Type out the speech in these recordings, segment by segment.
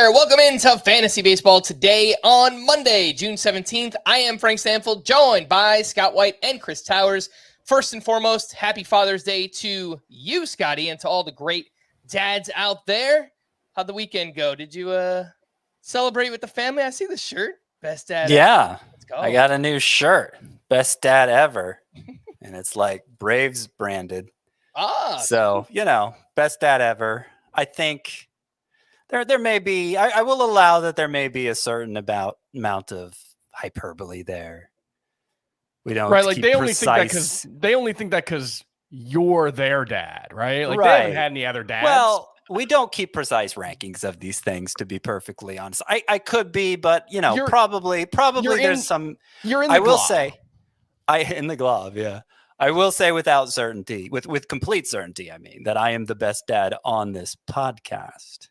there. Welcome into Fantasy Baseball today on Monday, June 17th. I am Frank Stampfl, joined by Scott White and Chris Towers. First and foremost, happy Father's Day to you, Scotty, and to all the great dads out there. How'd the weekend go? Did you celebrate with the family? I see the shirt. Best dad ever. Let's go. I got a new shirt. Best dad ever. And it's like Braves branded. So, best dad ever. I think there may be, I will allow that there may be a certain amount of hyperbole there. We don't right. Like keep they only think that because you're their dad, right? Like Right. they haven't had any other dads. Well, we don't keep precise rankings of these things, to be perfectly honest. I could be, but probably there's some. You're in the I will glove. say, in the glove, yeah. I will say without certainty, with complete certainty, I mean, that I am the best dad on this podcast.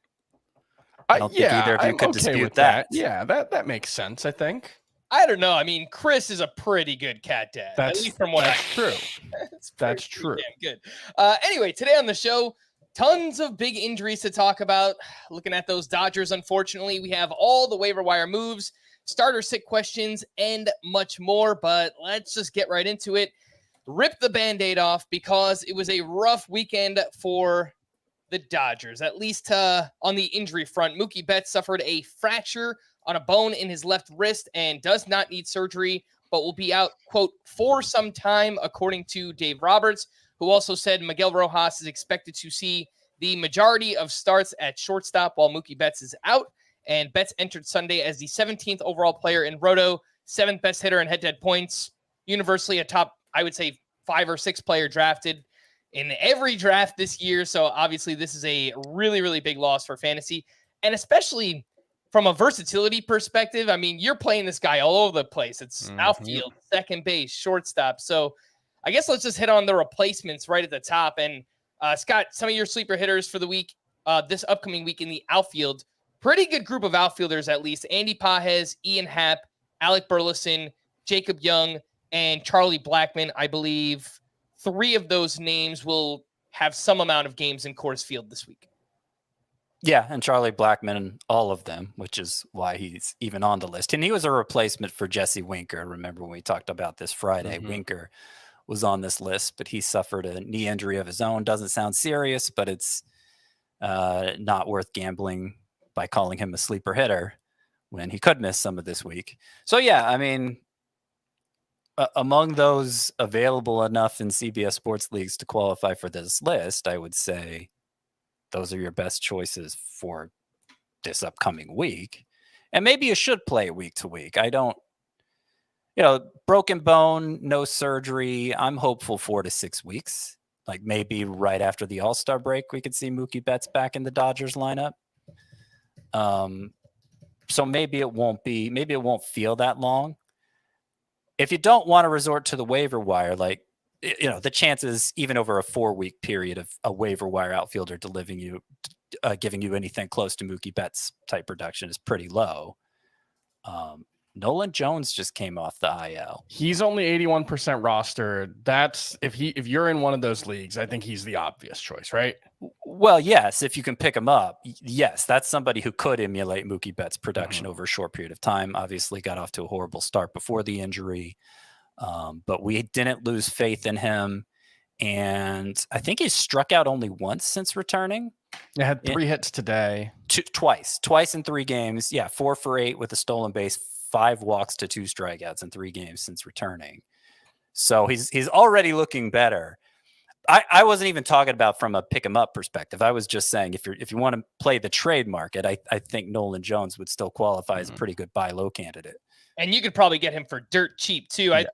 I don't think either of you could dispute that. Yeah, that makes sense, I think. I don't know. I mean, Chris is a pretty good cat dad. That's at least from what that's I true. That's true. Good. Anyway, today on the show, tons of big injuries to talk about. Looking at those Dodgers, unfortunately, we have all the waiver wire moves, starter sit questions, and much more. But let's just get right into it. Rip the Band-Aid off because it was a rough weekend for the Dodgers, at least on the injury front. Mookie Betts suffered a fracture on a bone in his left wrist and does not need surgery, but will be out, quote, for some time, according to Dave Roberts, who also said Miguel Rojas is expected to see the majority of starts at shortstop while Mookie Betts is out. And Betts entered Sunday as the 17th overall player in Roto, 7th best hitter in head-to-head points, universally a top, I would say, 5 or 6 player drafted in every draft this year. So obviously this is a really, really big loss for fantasy. And especially from a versatility perspective, I mean, you're playing this guy all over the place. It's outfield, second base, shortstop. So I guess let's just hit on the replacements right at the top. And Scott, some of your sleeper hitters for the week, this upcoming week in the outfield, pretty good group of outfielders at least. Andy Pages, Ian Happ, Alec Burleson, Jacob Young, and Charlie Blackmon. I believe 3 of those names will have some amount of games in Coors Field this week. Yeah, and Charlie Blackmon, all of them, which is why he's even on the list. And he was a replacement for Jesse Winker. Remember when we talked about this Friday, Winker was on this list, but he suffered a knee injury of his own. Doesn't sound serious, but it's not worth gambling by calling him a sleeper hitter when he could miss some of this week. So, yeah, I mean, among those available enough in CBS Sports Leagues to qualify for this list, I would say those are your best choices for this upcoming week. And maybe you should play week to week. I don't, broken bone, no surgery. I'm hopeful 4 to 6 weeks. Like maybe right after the All-Star break, we could see Mookie Betts back in the Dodgers lineup. So maybe it won't feel that long. If you don't want to resort to the waiver wire, the chances even over a 4-week period of a waiver wire outfielder giving you anything close to Mookie Betts type production is pretty low. Nolan Jones just came off the IL. He's only 81% rostered. That's if you're in one of those leagues, I think he's the obvious choice, right? Well, yes, if you can pick him up, yes, that's somebody who could emulate Mookie Betts' production over a short period of time. Obviously got off to a horrible start before the injury. But we didn't lose faith in him. And I think he's struck out only once since returning. I had 3 hits today. Twice in 3 games. Yeah, 4 for 8 with a stolen base, 5 walks to 2 strikeouts in 3 games since returning. So he's already looking better. I wasn't even talking about from a pick him up perspective. I was just saying if you want to play the trade market, I think Nolan Jones would still qualify as a pretty good buy low candidate. And you could probably get him for dirt cheap too. I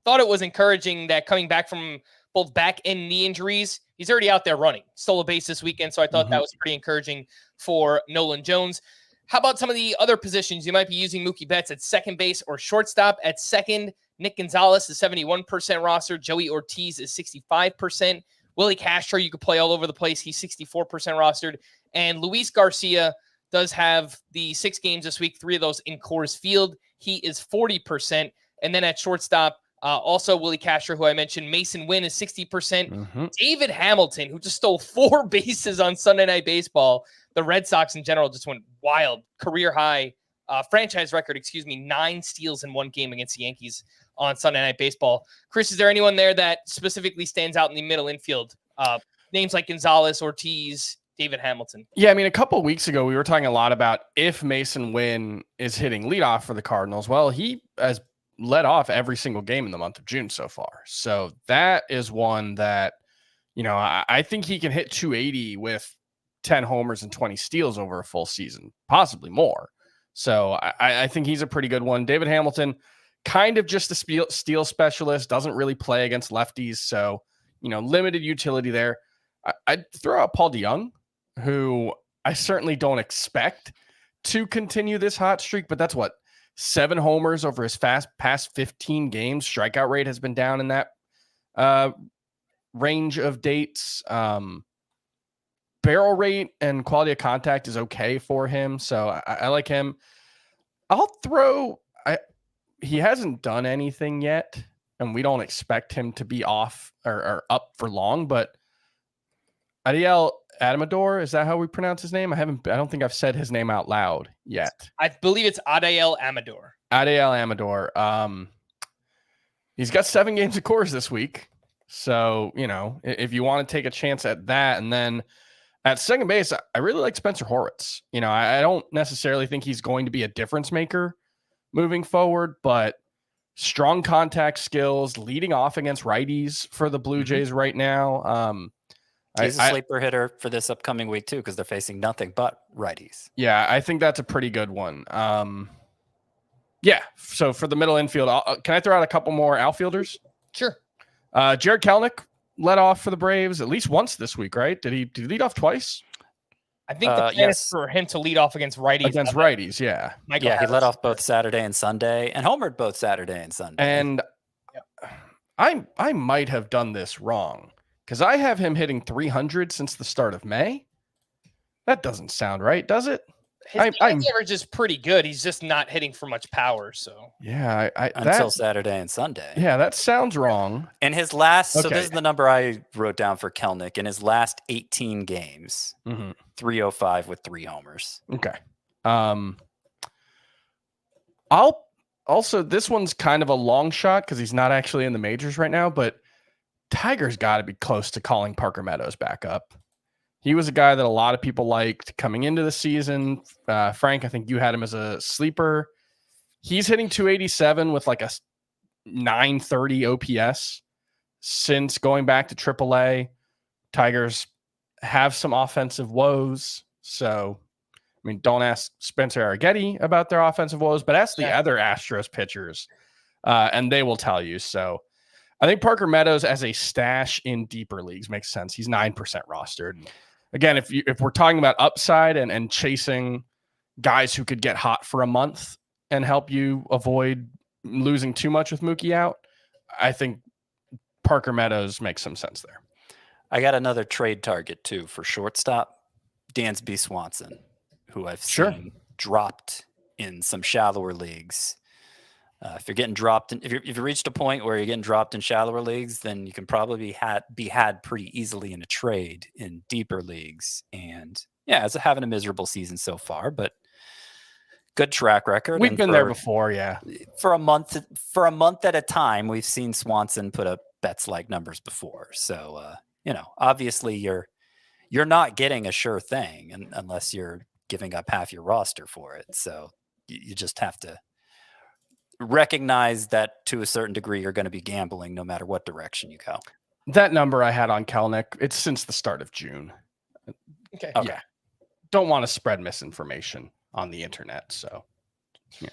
thought it was encouraging that coming back from both back and knee injuries, he's already out there running. Stole a base this weekend, so I thought that was pretty encouraging for Nolan Jones. How about some of the other positions you might be using Mookie Betts at second base or shortstop? At second, Nick Gonzalez is 71% roster. Joey Ortiz is 65%. Willie Castro, you could play all over the place. He's 64% rostered. And Luis Garcia does have the 6 games this week, 3 of those in Coors Field. He is 40%. And then at shortstop, also Willie Castro, who I mentioned. Mason Wynn is 60%. David Hamilton, who just stole 4 bases on Sunday Night Baseball. The Red Sox in general just went wild career high, franchise record, 9 steals in one game against the Yankees on Sunday Night Baseball. Chris, is there anyone there that specifically stands out in the middle infield? Names like Gonzalez, Ortiz, David Hamilton. Yeah, I mean, a couple of weeks ago, we were talking a lot about if Mason Wynn is hitting leadoff for the Cardinals. Well, he has led off every single game in the month of June so far. So that is one that, I think he can hit 280 with 10 homers and 20 steals over a full season, possibly more. So I think he's a pretty good one. David Hamilton, kind of just a steal specialist, doesn't really play against lefties. So, limited utility there. I'd throw out Paul DeJong, who I certainly don't expect to continue this hot streak, but that's 7 homers over his past 15 games. Strikeout rate has been down in that range of dates. Barrel rate and quality of contact is okay for him. So I like him. He hasn't done anything yet, and we don't expect him to be off or up for long, but Adiel Amador, is that how we pronounce his name? I don't think I've said his name out loud yet. I believe it's Adael Amador. Adael Amador. He's got 7 games of Coors this week. So, if you want to take a chance at that, and then at second base, I really like Spencer Horwitz. I don't necessarily think he's going to be a difference maker moving forward, but strong contact skills, leading off against righties for the Blue Jays right now. He's a sleeper hitter for this upcoming week too, because they're facing nothing but righties. Yeah, I think that's a pretty good one. Yeah. So for the middle infield, can I throw out a couple more outfielders? Sure. Jared Kelenic led off for the Braves at least once this week, right? Did he lead off twice? I think the plan is for him to lead off against righties. Against righties, yeah. He led off both Saturday and Sunday, and homered both Saturday and Sunday. And I might have done this wrong, because I have him hitting 300 since the start of May. That doesn't sound right, does it? His average is pretty good. He's just not hitting for much power. So yeah, until Saturday and Sunday. Yeah, that sounds wrong. In his last, so this is the number I wrote down for Kelenic. In his last 18 games, 305 with 3 homers. Okay. This one's kind of a long shot because he's not actually in the majors right now, but Tiger's got to be close to calling Parker Meadows back up. He was a guy that a lot of people liked coming into the season. Frank, I think you had him as a sleeper. He's hitting 287 with like a 930 OPS since going back to AAA. Tigers have some offensive woes. So, I mean, don't ask Spencer Arrighetti about their offensive woes, but ask the other Astros pitchers, and they will tell you. So, I think Parker Meadows as a stash in deeper leagues makes sense. He's 9% rostered. Again, if we're talking about upside and chasing guys who could get hot for a month and help you avoid losing too much with Mookie out, I think Parker Meadows makes some sense there. I got another trade target too for shortstop, Dansby Swanson, who I've seen dropped in some shallower leagues. If you're getting dropped, if you reached a point where you're getting dropped in shallower leagues, then you can probably be had pretty easily in a trade in deeper leagues. And it's having a miserable season so far, but good track record. We've been there before, yeah. For a month at a time, we've seen Swanson put up Betts-like numbers before. So obviously you're not getting a sure thing unless you're giving up half your roster for it. So you just have to recognize that to a certain degree you're going to be gambling no matter what direction you go. That number I had on Kelenic, it's since the start of June. Okay. Yeah. Don't want to spread misinformation on the internet. So, yeah.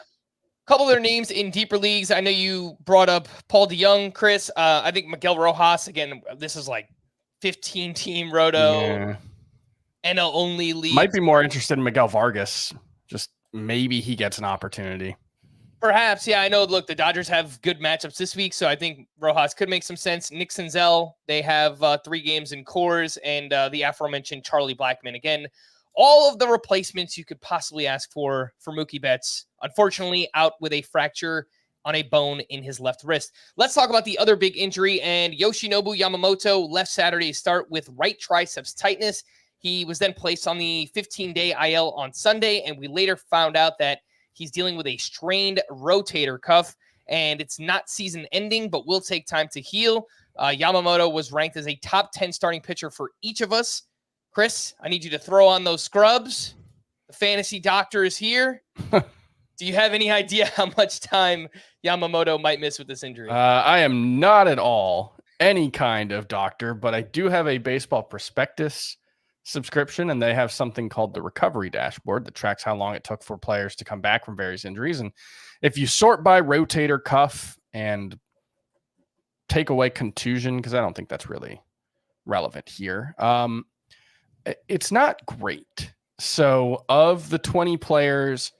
Couple of their names in deeper leagues. I know you brought up Paul DeJong, Chris. I think Miguel Rojas, again, this is like 15-team roto, NL only league. Might be more interested in Miguel Vargas. Just maybe he gets an opportunity. Perhaps, yeah. I know, look, the Dodgers have good matchups this week, so I think Rojas could make some sense. Nick Senzel, they have 3 games in Coors, and the aforementioned Charlie Blackmon. Again, all of the replacements you could possibly ask for Mookie Betts. Unfortunately, out with a fracture on a bone in his left wrist. Let's talk about the other big injury, and Yoshinobu Yamamoto left Saturday's start with right triceps tightness. He was then placed on the 15-day IL on Sunday, and we later found out that he's dealing with a strained rotator cuff, and it's not season ending, but will take time to heal. Yamamoto was ranked as a top 10 starting pitcher for each of us. Chris, I need you to throw on those scrubs. The fantasy doctor is here. Do you have any idea how much time Yamamoto might miss with this injury? I am not at all any kind of doctor, but I do have a Baseball Prospectus subscription, and they have something called the recovery dashboard that tracks how long it took for players to come back from various injuries. And if you sort by rotator cuff and take away contusion, because I don't think that's really relevant here, it's not great. So of the 20 players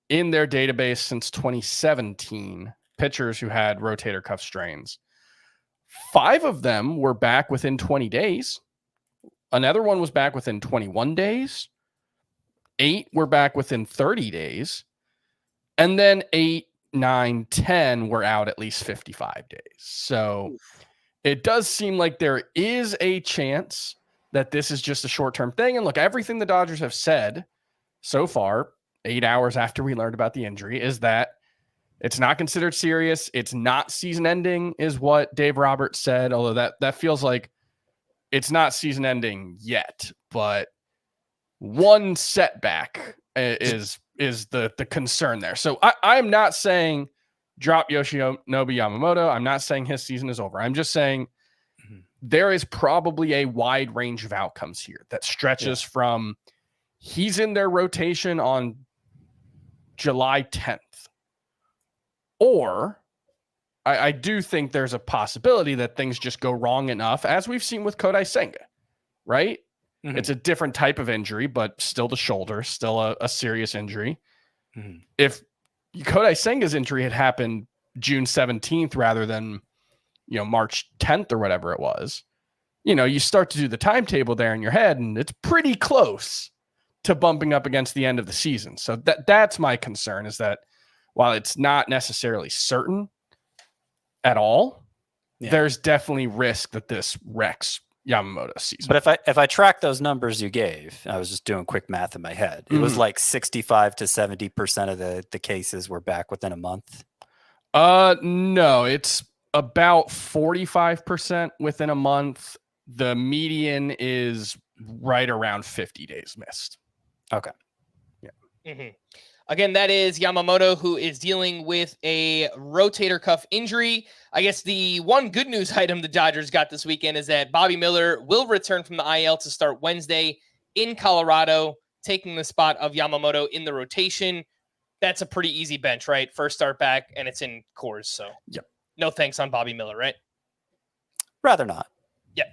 in their database since 2017, pitchers who had rotator cuff strains, 5 of them were back within 20 days. Another one was back within 21 days. 8 were back within 30 days. And then 8, 9, 10 were out at least 55 days. So it does seem like there is a chance that this is just a short-term thing. And look, everything the Dodgers have said so far, 8 hours after we learned about the injury, is that it's not considered serious. It's not season ending, is what Dave Roberts said, although that feels like it's not season ending yet. But one setback is the concern there. So I'm not saying drop Yoshinobu Yamamoto. I'm not saying his season is over. I'm just saying there is probably a wide range of outcomes here that stretches from he's in their rotation on July 10th. Or I do think there's a possibility that things just go wrong enough, as we've seen with Kodai Senga, right? Mm-hmm. It's a different type of injury, but still the shoulder, still a serious injury. Mm-hmm. If Kodai Senga's injury had happened June 17th rather than, March 10th or whatever it was, you start to do the timetable there in your head, and it's pretty close to bumping up against the end of the season. So that's my concern, is that while it's not necessarily certain at all, there's definitely risk that this wrecks Yamamoto's season. But if I track those numbers you gave, I was just doing quick math in my head. It was like 65 to 70% of the cases were back within a month. No, it's about 45% within a month. The median is right around 50 days missed. Okay. Yeah. Mm-hmm. Again, that is Yamamoto, who is dealing with a rotator cuff injury. I guess the one good news item the Dodgers got this weekend is that Bobby Miller will return from the IL to start Wednesday in Colorado, taking the spot of Yamamoto in the rotation. That's a pretty easy bench, right? First start back, and it's in Coors. So no thanks on Bobby Miller, right? Rather not. Yeah.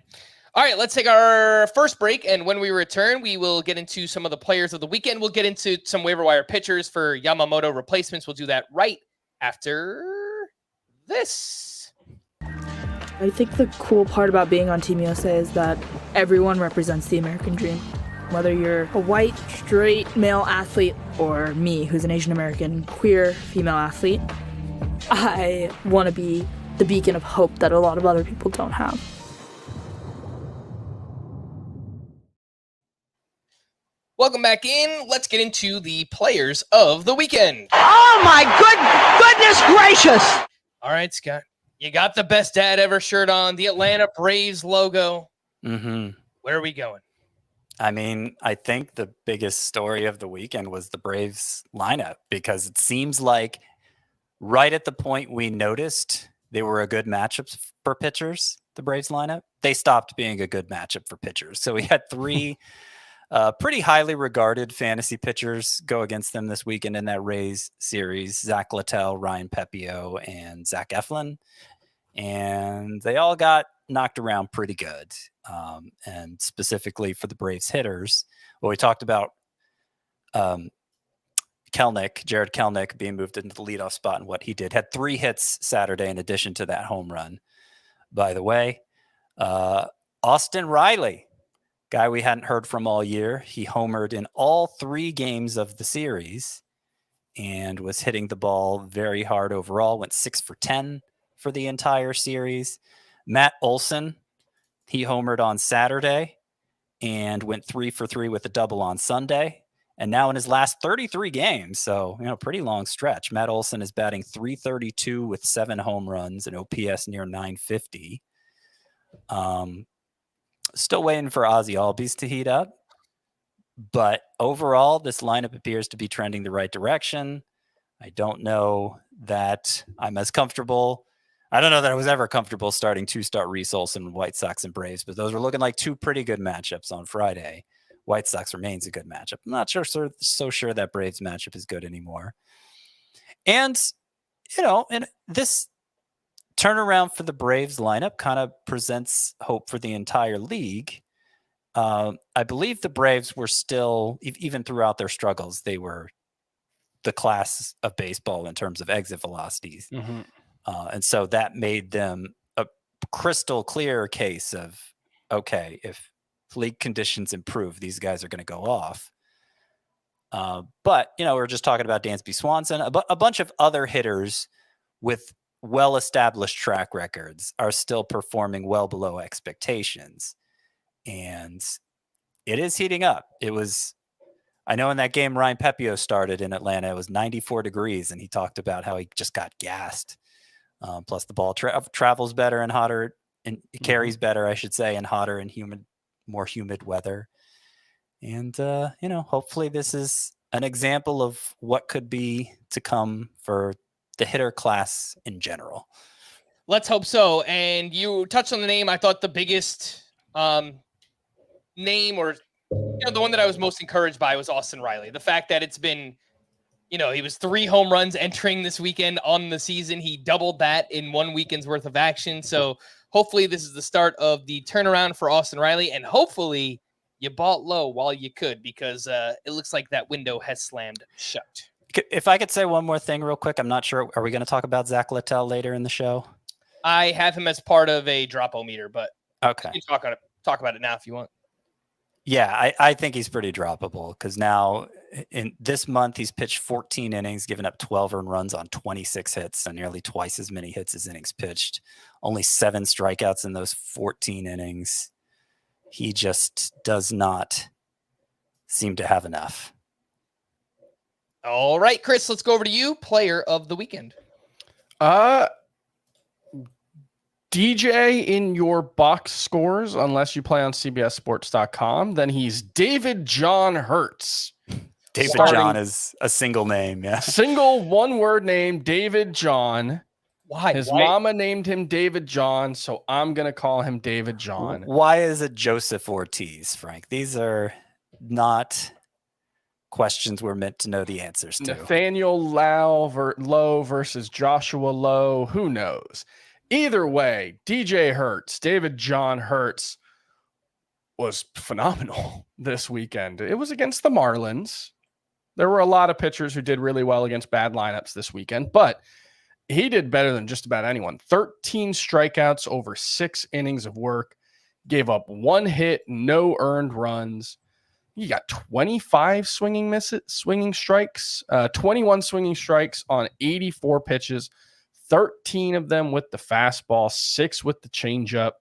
All right, let's take our first break, and when we return, we will get into some of the players of the weekend. We'll get into some waiver wire pitchers for Yamamoto replacements. We'll do that right after this. I think the cool part about being on Team USA is that everyone represents the American dream. Whether you're a white, straight male athlete or me, who's an Asian American, queer female athlete, I want to be the beacon of hope that a lot of other people don't have. Welcome back in. Let's get into the players of the weekend. Oh my goodness gracious! All right, Scott. You got the best dad ever shirt on, the Atlanta Braves logo. Mm-hmm. Where are we going? I mean, I think the biggest story of the weekend was the Braves lineup, because it seems like right at the point we noticed they were a good matchup for pitchers, the Braves lineup, they stopped being a good matchup for pitchers. So we had 3 pretty highly regarded fantasy pitchers go against them this weekend in that Rays series: Zach Littell, Ryan Pepio, and Zach Eflin. And they all got knocked around pretty good. And specifically for the Braves hitters, well, we talked about Jared Kelenic being moved into the leadoff spot, and what he did. Had 3 hits Saturday in addition to that home run, by the way. Austin Riley, guy we hadn't heard from all year. He homered in all 3 games of the series and was hitting the ball very hard overall. Went 6 for 10 for the entire series. Matt Olson, he homered on Saturday and went 3 for 3 with a double on Sunday. And now in his last 33 games, so, pretty long stretch, Matt Olson is batting .332 with 7 home runs and OPS near .950. Still waiting for Ozzy Albies to heat up. But overall, this lineup appears to be trending the right direction. I don't know that I'm as comfortable. I don't know that I was ever comfortable starting 2-start Reese Olson, White Sox and Braves, but those were looking like 2 pretty good matchups on Friday. White Sox remains a good matchup. I'm not so sure that Braves matchup is good anymore. And, and this turnaround for the Braves lineup kind of presents hope for the entire league. I believe the Braves were still, even throughout their struggles, they were the class of baseball in terms of exit velocities. Mm-hmm. And so that made them a crystal clear case of, okay, if league conditions improve, these guys are going to go off. But, we're just talking about Dansby Swanson. A bunch of other hitters with well-established track records are still performing well below expectations. And it is heating up. I know in that game Ryan Pepio started in Atlanta, it was 94 degrees, and he talked about how he just got gassed. Plus the ball travels better and hotter, and it carries better, I should say, in hotter and more humid weather. And, hopefully this is an example of what could be to come for the hitter class in general. Let's hope so. And you touched on the name. I thought the biggest name, or the one that I was most encouraged by, was Austin Riley. The fact that it's been, he was 3 home runs entering this weekend on the season. He doubled that in 1 weekend's worth of action. So hopefully this is the start of the turnaround for Austin Riley, and hopefully you bought low while you could, because it looks like that window has slammed shut. If I could say one more thing real quick, I'm not sure. Are we going to talk about Zach Littell later in the show? I have him as part of a drop-o-meter, but okay, you can talk about it now if you want. Yeah, I think he's pretty droppable, because now in this month he's pitched 14 innings, given up 12 earned runs on 26 hits, so nearly twice as many hits as innings pitched. Only 7 strikeouts in those 14 innings. He just does not seem to have enough. All right, Chris, let's go over to you. Player of the weekend. DJ in your box scores, unless you play on CBSSports.com, then he's David John Hertz. David John is a single name, yeah. Single one-word name, David John. Why? His mama named him David John, so I'm going to call him David John. Why is it Joseph Ortiz, Frank? These are not questions we're meant to know the answers to. Nathaniel Lowe versus Joshua Lowe. Who knows? Either way, DJ Hertz, David John Hertz, was phenomenal this weekend. It was against the Marlins. There were a lot of pitchers who did really well against bad lineups this weekend, but he did better than just about anyone. 13 strikeouts over 6 innings of work, gave up 1 hit, no earned runs. He got 25 swinging strikes, 21 swinging strikes on 84 pitches, 13 of them with the fastball, 6 with the changeup.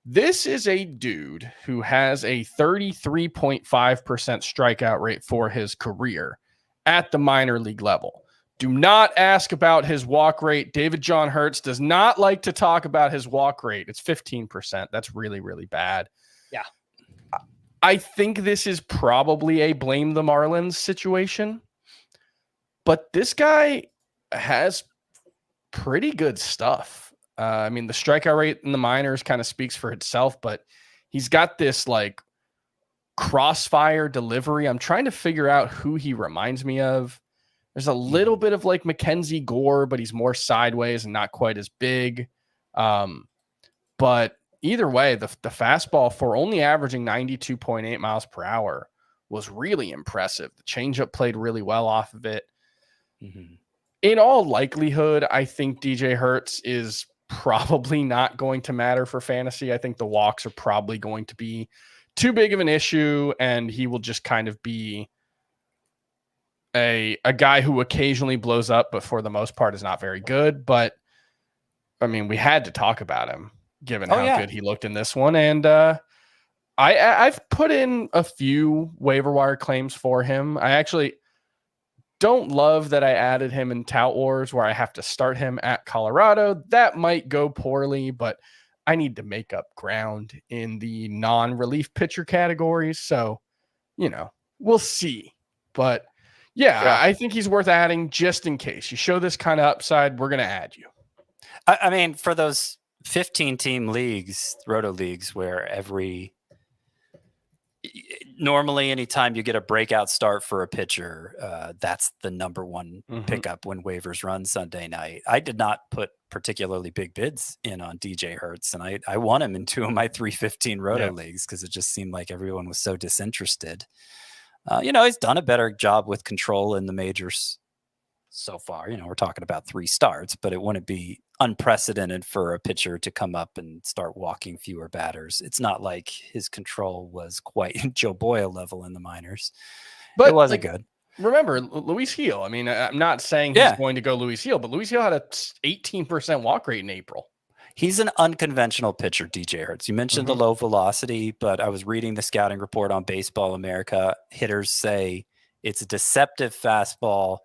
This is a dude who has a 33.5% strikeout rate for his career at the minor league level. Do not ask about his walk rate. David John Hertz does not like to talk about his walk rate. It's 15%. That's really, really bad. Yeah. I think this is probably a blame the Marlins situation, but this guy has pretty good stuff. I mean, the strikeout rate in the minors kind of speaks for itself, but he's got this like crossfire delivery. I'm trying to figure out who he reminds me of. There's a little bit of like Mackenzie Gore, but he's more sideways and not quite as big. But either way, the fastball, for only averaging 92.8 miles per hour, was really impressive. The changeup played really well off of it. Mm-hmm. In all likelihood, I think DJ Hertz is probably not going to matter for fantasy. I think the walks are probably going to be too big of an issue, and he will just kind of be a guy who occasionally blows up, but for the most part is not very good. But I mean, we had to talk about him given how good he looked in this one. And I've put in a few waiver wire claims for him. I actually don't love that I added him in Tout Wars where I have to start him at Colorado. That might go poorly, but I need to make up ground in the non-relief pitcher categories. So, we'll see. But yeah, I think he's worth adding just in case. You show this kind of upside, we're going to add you. I mean, for those 15-team leagues, roto leagues, where normally anytime you get a breakout start for a pitcher, that's the number one pickup when waivers run Sunday night. I did not put particularly big bids in on DJ Herz, and I won him in 2 of my 315 roto leagues because it just seemed like everyone was so disinterested. He's done a better job with control in the majors so far. We're talking about 3 starts, but it wouldn't be unprecedented for a pitcher to come up and start walking fewer batters. It's not like his control was quite Joe Boyle level in the minors, but it wasn't good. Remember Luis Gil. I mean, I'm not saying he's going to go Luis Gil, but Luis Gil had a 18% walk rate in April. He's an unconventional pitcher, DJ Herz. You mentioned the low velocity, but I was reading the scouting report on Baseball America. Hitters say it's a deceptive fastball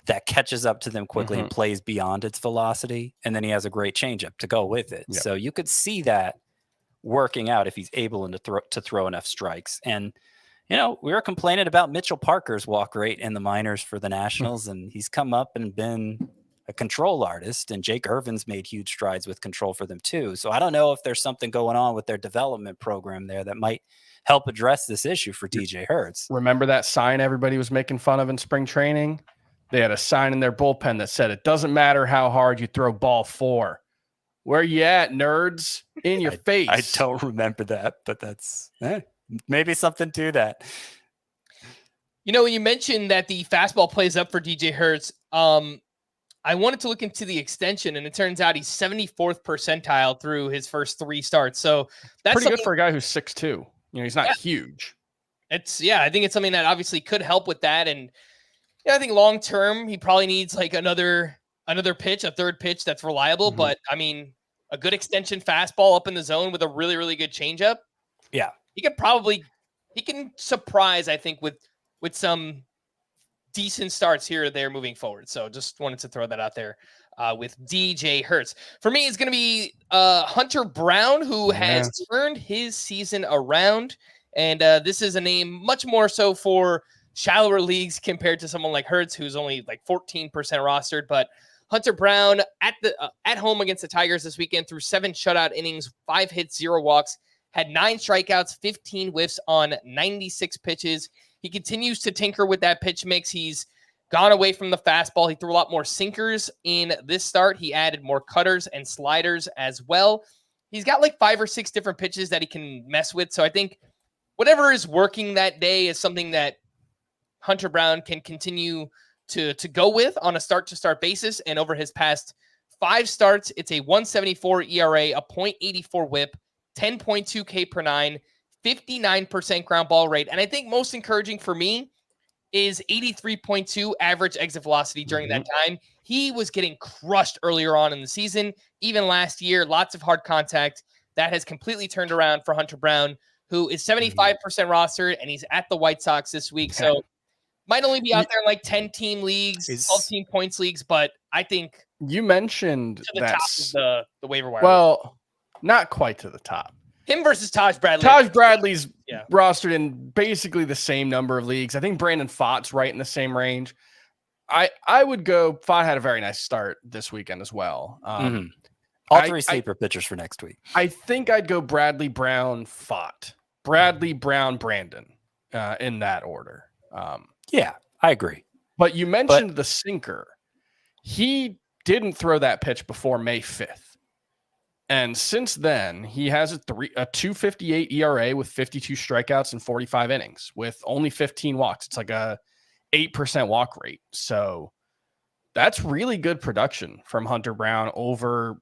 that catches up to them quickly and plays beyond its velocity. And then he has a great changeup to go with it. Yep. So you could see that working out if he's able to throw enough strikes. And, we were complaining about Mitchell Parker's walk rate in the minors for the Nationals, and he's come up and been a control artist, and Jake Irvin's made huge strides with control for them too. So I don't know if there's something going on with their development program there that might help address this issue for DJ Herz. Remember that sign everybody was making fun of in spring training? They had a sign in their bullpen that said, "It doesn't matter how hard you throw ball 4. Where you at, nerds? In your face." I don't remember that, but that's maybe something to that. When you mentioned that the fastball plays up for DJ Herz, I wanted to look into the extension, and it turns out he's 74th percentile through his first 3 starts. So that's pretty good for a guy who's 6'2". He's not huge. I think it's something that obviously could help with that. And I think long term, he probably needs like another pitch, a third pitch that's reliable. But I mean, a good extension fastball up in the zone with a really, really good changeup. Yeah, he can surprise, I think, with some decent starts here or there moving forward. So just wanted to throw that out there with DJ Herz. For me, it's going to be Hunter Brown, who has turned his season around. And this is a name much more so for shallower leagues compared to someone like Herz, who's only like 14% rostered. But Hunter Brown at home against the Tigers this weekend threw 7 shutout innings, 5 hits, 0 walks, had 9 strikeouts, 15 whiffs on 96 pitches. He continues to tinker with that pitch mix. He's gone away from the fastball. He threw a lot more sinkers in this start. He added more cutters and sliders as well. He's got like 5 or 6 different pitches that he can mess with. So I think whatever is working that day is something that Hunter Brown can continue to go with on a start-to-start basis. And over his past 5 starts, it's a 1.74 ERA, a .84 whip, 10.2 K per 9, 59% ground ball rate. And I think most encouraging for me is 83.2 average exit velocity during that time. He was getting crushed earlier on in the season. Even last year, lots of hard contact. That has completely turned around for Hunter Brown, who is 75% rostered, and he's at the White Sox this week. So might only be out there in like 10-team leagues, 12-team points leagues, but I think you mentioned to the top of the waiver wire. Well, not quite to the top. Him versus Taj Bradley. Taj Bradley's rostered in basically the same number of leagues. I think Brandon Pfaadt's right in the same range. I would go. Pfaadt had a very nice start this weekend as well. All 3 sleeper pitchers for next week. I think I'd go Bradley, Brown, Pfaadt. Bradley, Brown, Brandon in that order. Yeah, I agree. But you mentioned the sinker. He didn't throw that pitch before May 5th. And since then, he has a 2.58 ERA with 52 strikeouts and 45 innings with only 15 walks. It's like a 8% walk rate. So that's really good production from Hunter Brown over,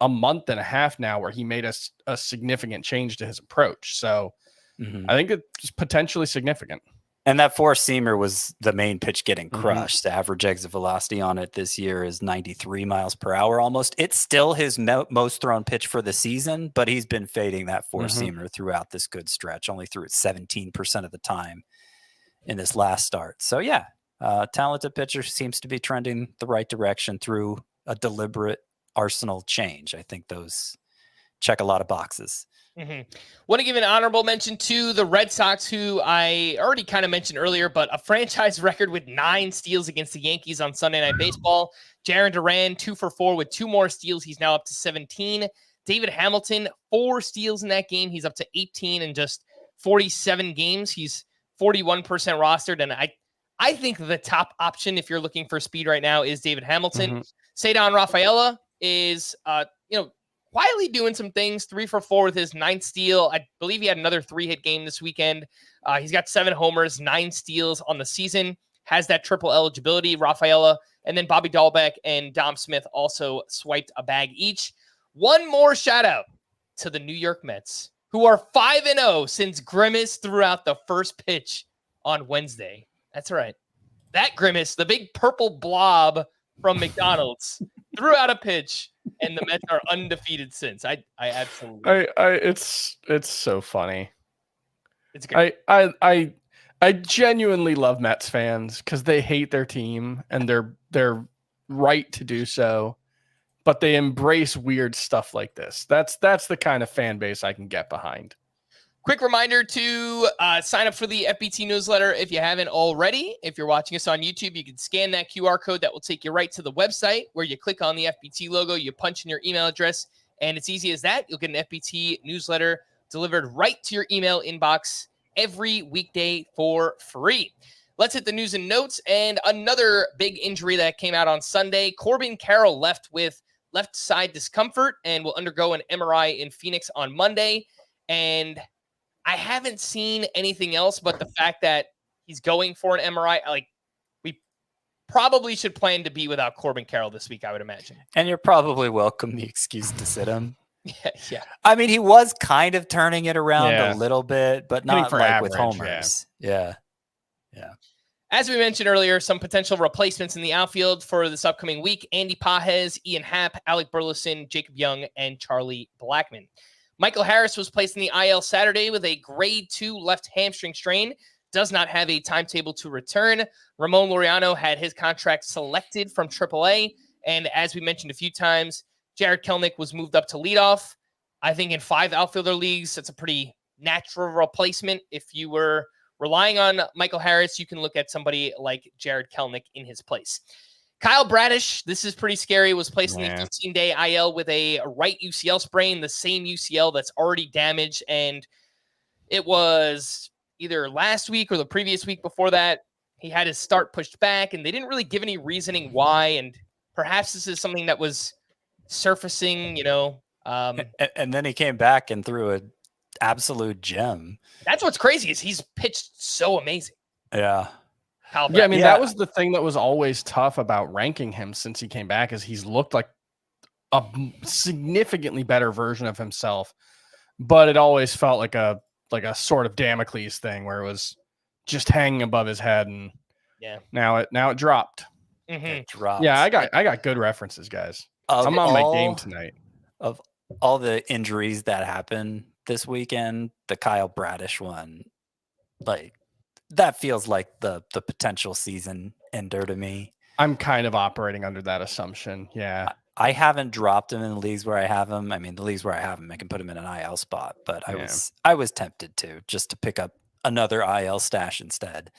a month and a half now where he made a significant change to his approach. So I think it's potentially significant. And that four-seamer was the main pitch getting Mhm. crushed. The average exit velocity on it this year is 93 miles per hour almost. It's still his most thrown pitch for the season, but he's been fading that four-seamer throughout this good stretch, only threw it 17% of the time in this last start. So, yeah, talented pitcher, seems to be trending the right direction through a deliberate arsenal change. I think those check a lot of boxes. Want to give an honorable mention to the Red Sox, who I already kind of mentioned earlier, but a franchise record with 9 steals against the Yankees on Sunday Night Baseball. Jarren Duran, 2 for 4 with 2 more steals. He's now up to 17. David Hamilton, 4 steals in that game. He's up to 18 in just 47 games. He's 41% rostered, and I think the top option if you're looking for speed right now is David Hamilton. Cedar Rafaela is, quietly doing some things, 3 for 4 with his 9th steal. I believe he had another 3-hit game this weekend. He's got 7 homers, 9 steals on the season, has that triple eligibility, Rafaela. And then Bobby Dahlbeck and Dom Smith also swiped a bag each. One more shout out to the New York Mets, who are 5-0 since Grimace threw out the first pitch on Wednesday. That's right. That Grimace, the big purple blob from McDonald's, threw out a pitch, and the Mets are undefeated since. I absolutely. It's so funny. It's great. I genuinely love Mets fans because they hate their team, and they're right to do so, but they embrace weird stuff like this. That's the kind of fan base I can get behind. Quick reminder to sign up for the FBT newsletter if you haven't already. If you're watching us on YouTube, you can scan that QR code that will take you right to the website where you click on the FBT logo, you punch in your email address, and it's easy as that. You'll get an FBT newsletter delivered right to your email inbox every weekday for free. Let's hit the news and notes. And another big injury that came out on Sunday, Corbin Carroll left with left side discomfort and will undergo an MRI in Phoenix on Monday. And I haven't seen anything else but the fact that he's going for an MRI. We probably should plan to be without Corbin Carroll this week, I would imagine. And you're probably welcome the excuse to sit him. Yeah. I mean, he was kind of turning it around a little bit, but not like average, with homers. Yeah. As we mentioned earlier, some potential replacements in the outfield for this upcoming week: Andy Pages, Ian Happ, Alec Burleson, Jacob Young, and Charlie Blackmon. Michael Harris was placed in the IL Saturday with a grade 2 left hamstring strain. Does not have a timetable to return. Ramon Laureano had his contract selected from AAA. And as we mentioned a few times, Jared Kelenic was moved up to leadoff. I think in 5 outfielder leagues, that's a pretty natural replacement. If you were relying on Michael Harris, you can look at somebody like Jared Kelenic in his place. Kyle Bradish, this is pretty scary, was placed in the 15-day IL with a right UCL sprain, the same UCL that's already damaged. And it was either last week or the previous week before that, he had his start pushed back, and they didn't really give any reasoning why. And perhaps this is something that was surfacing, and then he came back and threw an absolute gem. That's what's crazy is he's pitched so amazing. Yeah. Yeah, I mean, that was the thing that was always tough about ranking him since he came back, is he's looked like a significantly better version of himself, but it always felt like a sort of Damocles thing where it was just hanging above his head, and now it dropped. It dropped. Yeah, I got good references, guys. I'm on my game tonight. Of all the injuries that happened this weekend, the Kyle Bradish one, that feels like the potential season ender to me. I'm kind of operating under that assumption. Yeah. I haven't dropped him in the leagues where I have him. I mean, the leagues where I have him, I can put him in an IL spot, but I was tempted to just to pick up another IL stash instead.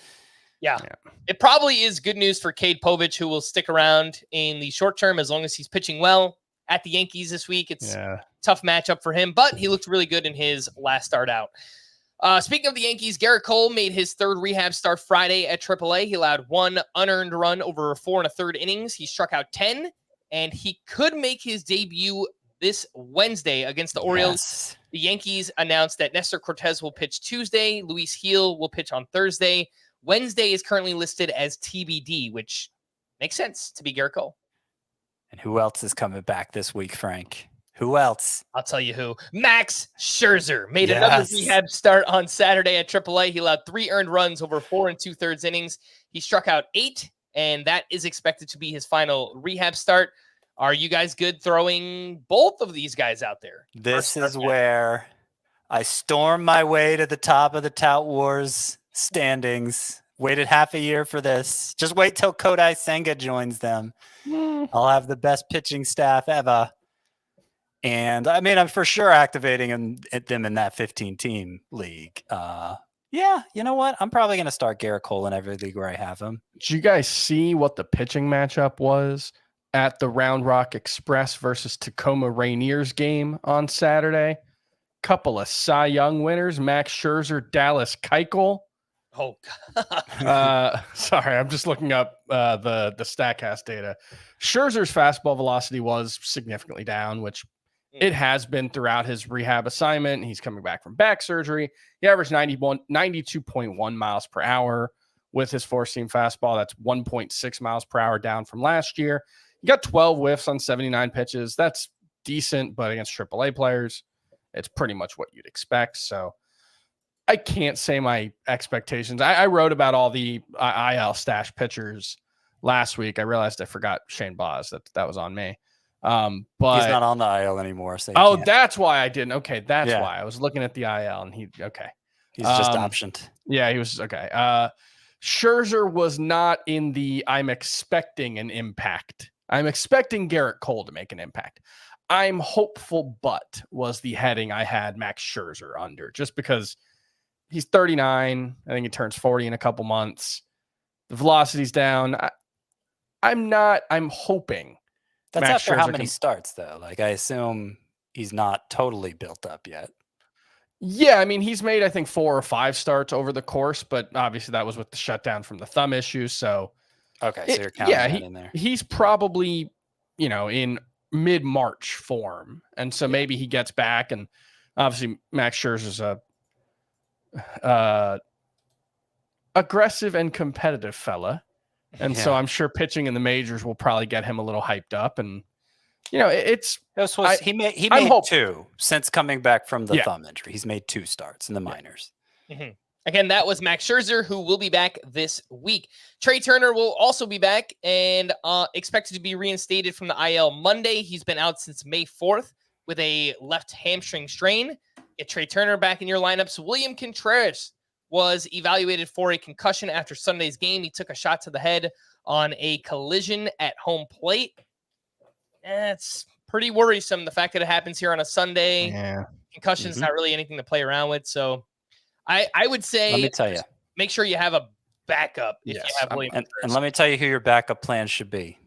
Yeah. It probably is good news for Cade Povich, who will stick around in the short term as long as he's pitching well at the Yankees this week. It's a tough matchup for him, but he looked really good in his last start out. Speaking of the Yankees, Garrett Cole made his 3rd rehab start Friday at AAA. He allowed 1 unearned run over 4 1/3 innings. He struck out 10, and he could make his debut this Wednesday against the Orioles. Yes. The Yankees announced that Nestor Cortez will pitch Tuesday. Luis Gil will pitch on Thursday. Wednesday is currently listed as TBD, which makes sense to be Garrett Cole. And who else is coming back this week, Frank? Who else? I'll tell you who. Max Scherzer made another rehab start on Saturday at AAA. He allowed 3 earned runs over 4 2/3 innings. He struck out 8, and that is expected to be his final rehab start. Are you guys good throwing both of these guys out there? This is where I stormed my way to the top of the Tout Wars standings. Waited half a year for this. Just wait till Kodai Senga joins them. I'll have the best pitching staff ever. And I mean, I'm for sure activating them in that 15-team league. Yeah, you know what? I'm probably going to start Garrett Cole in every league where I have him. Did you guys see what the pitching matchup was at the Round Rock Express versus Tacoma Rainiers game on Saturday? Couple of Cy Young winners, Max Scherzer, Dallas Keuchel. Oh, God. Sorry, I'm just looking up the StatCast data. Scherzer's fastball velocity was significantly down, which it has been throughout his rehab assignment. He's coming back from back surgery. He averaged 92.1 miles per hour with his four-seam fastball. That's 1.6 miles per hour down from last year. He got 12 whiffs on 79 pitches. That's decent, but against AAA players, it's pretty much what you'd expect. So I can't say my expectations. I wrote about all the IL stash pitchers last week. I realized I forgot Shane Baz. That was on me. But he's not on the IL anymore. So that's why I didn't. Okay, that's why I was looking at the IL and he's just optioned. Yeah, he was okay. Scherzer was not in the I'm expecting an impact. I'm expecting Garrett Cole to make an impact. I'm hopeful, but was the heading I had Max Scherzer under, just because he's 39. I think he turns 40 in a couple months. The velocity's down. I'm hoping. That's Max after Scherzer how many starts, though? Like, I assume he's not totally built up yet. Yeah, I mean, he's made, I think, 4 or 5 starts over the course, but obviously that was with the shutdown from the thumb issue. So, okay, so you're counting that in there. He's probably, in mid-March form, and so maybe he gets back. And obviously, Max Scherzer's a aggressive and competitive fella. And so I'm sure pitching in the majors will probably get him a little hyped up. And, he made 2 since coming back from the thumb injury. He's made 2 starts in the minors. Mm-hmm. Again, that was Max Scherzer, who will be back this week. Trey Turner will also be back and expected to be reinstated from the IL Monday. He's been out since May 4th with a left hamstring strain. Get Trey Turner back in your lineups. William Contreras was evaluated for a concussion after Sunday's game. He took a shot to the head on a collision at home plate. It's pretty worrisome, the fact that it happens here on a Sunday. Yeah. Concussion's not really anything to play around with. So I would say, let me tell you, make sure you have a backup if you have William. And let me tell you who your backup plan should be.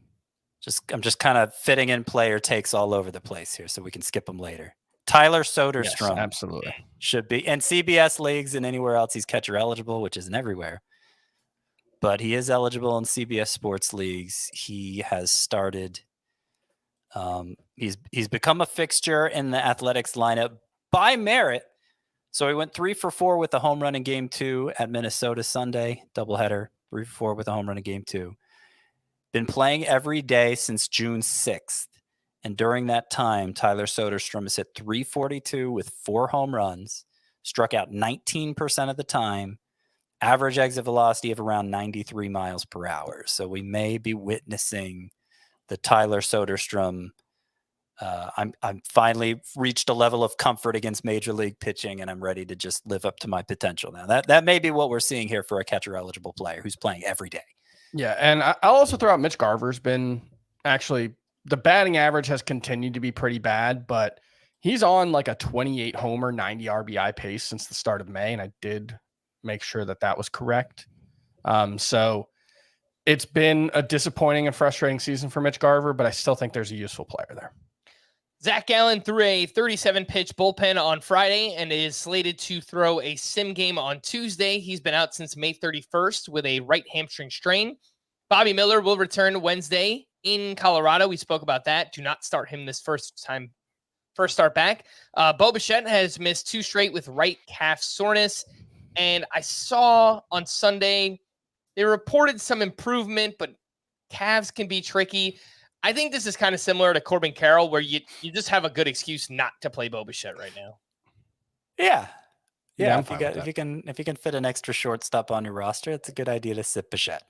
I'm just kind of fitting in player takes all over the place here so we can skip them later. Tyler Soderstrom. Yes, absolutely. Should be in CBS leagues and anywhere else he's catcher eligible, which isn't everywhere. But he is eligible in CBS sports leagues. He has started. He's become a fixture in the Athletics lineup by merit. So he went 3 for 4 with a home run in game 2 at Minnesota Sunday, doubleheader, 3 for 4 with a home run in game 2. Been playing every day since June 6th. And during that time, Tyler Soderstrom has hit 342 with 4 home runs, struck out 19% of the time, average exit velocity of around 93 miles per hour. So we may be witnessing the Tyler Soderstrom. I'm finally reached a level of comfort against major league pitching, and I'm ready to just live up to my potential now. That may be what we're seeing here for a catcher eligible player who's playing every day. Yeah, and I'll also throw out Mitch Garver's been actually. The batting average has continued to be pretty bad, but he's on like a 28 homer, 90 RBI pace since the start of May. And I did make sure that was correct. So it's been a disappointing and frustrating season for Mitch Garver, but I still think there's a useful player there. Zach Gallen threw a 37-pitch bullpen on Friday and is slated to throw a sim game on Tuesday. He's been out since May 31st with a right hamstring strain. Bobby Miller will return Wednesday in Colorado. We spoke about that. Do not start him this first start back. Bo Bichette has missed 2 straight with right calf soreness. And I saw on Sunday, they reported some improvement, but calves can be tricky. I think this is kind of similar to Corbin Carroll, where you just have a good excuse not to play Bo Bichette right now. Yeah. Yeah, if you can fit an extra shortstop on your roster, it's a good idea to sit Bichette.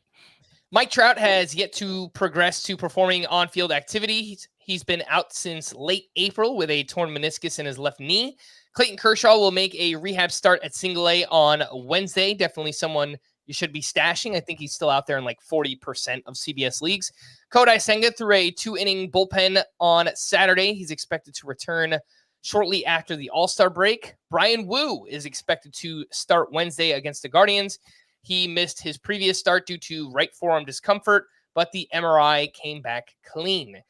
Mike Trout has yet to progress to performing on-field activity. He's been out since late April with a torn meniscus in his left knee. Clayton Kershaw will make a rehab start at Single A on Wednesday. Definitely someone you should be stashing. I think he's still out there in like 40% of CBS leagues. Kodai Senga threw a 2-inning bullpen on Saturday. He's expected to return shortly after the All-Star break. Brian Wu is expected to start Wednesday against the Guardians. He missed his previous start due to right forearm discomfort, but the MRI came back clean.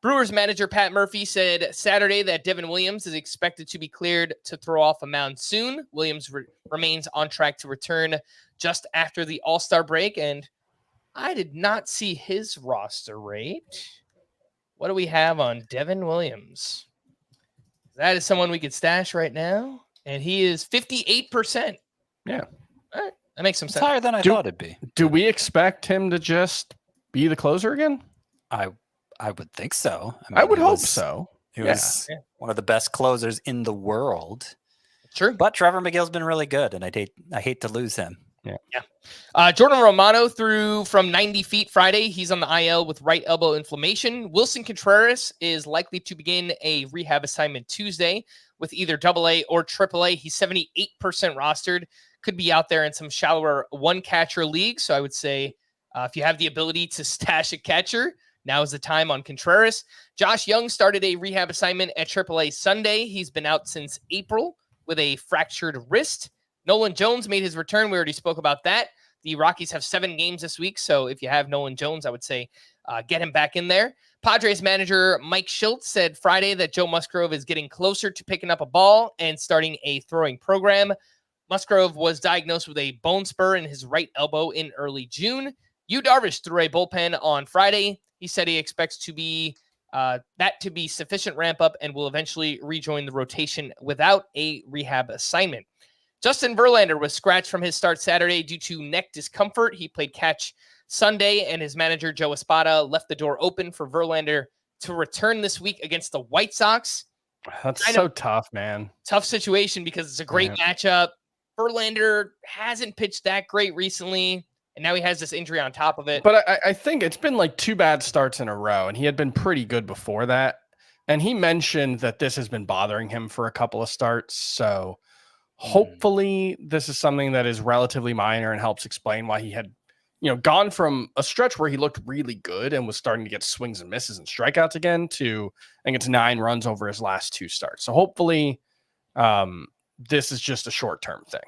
Brewers manager Pat Murphy said Saturday that Devin Williams is expected to be cleared to throw off a mound soon. Williams remains on track to return just after the All-Star break, and I did not see his roster rate. What do we have on Devin Williams? That is someone we could stash right now, and he is 58%. Yeah. All right. That makes some It's sense. higher than I thought it'd be. Do we expect him to just be the closer again? I would think so. I would hope so. He was one of the best closers in the world. True. But Trevor McGill's been really good, and I hate to lose him. Yeah. Jordan Romano threw from 90 feet Friday. He's on the IL with right elbow inflammation. Wilson Contreras is likely to begin a rehab assignment Tuesday with either AA or AAA. He's 78% rostered. Could be out there in some shallower one-catcher leagues. So I would say if you have the ability to stash a catcher, now is the time on Contreras. Josh Young started a rehab assignment at AAA Sunday. He's been out since April with a fractured wrist. Nolan Jones made his return. We already spoke about that. The Rockies have 7 games this week, so if you have Nolan Jones, I would say get him back in there. Padres manager Mike Shildt said Friday that Joe Musgrove is getting closer to picking up a ball and starting a throwing program. Musgrove was diagnosed with a bone spur in his right elbow in early June. Yu Darvish threw a bullpen on Friday. He said he expects to be that to be sufficient ramp up and will eventually rejoin the rotation without a rehab assignment. Justin Verlander was scratched from his start Saturday due to neck discomfort. He played catch Sunday, and his manager, Joe Espada, left the door open for Verlander to return this week against the White Sox. That's so tough, man. Tough situation because it's a great matchup. Verlander hasn't pitched that great recently, and now he has this injury on top of it. But I think it's been like 2 bad starts in a row, and he had been pretty good before that. And he mentioned that this has been bothering him for a couple of starts, so hopefully this is something that is relatively minor and helps explain why he had, gone from a stretch where he looked really good and was starting to get swings and misses and strikeouts again to, I think it's 9 runs over his last 2 starts. So hopefully this is just a short-term thing.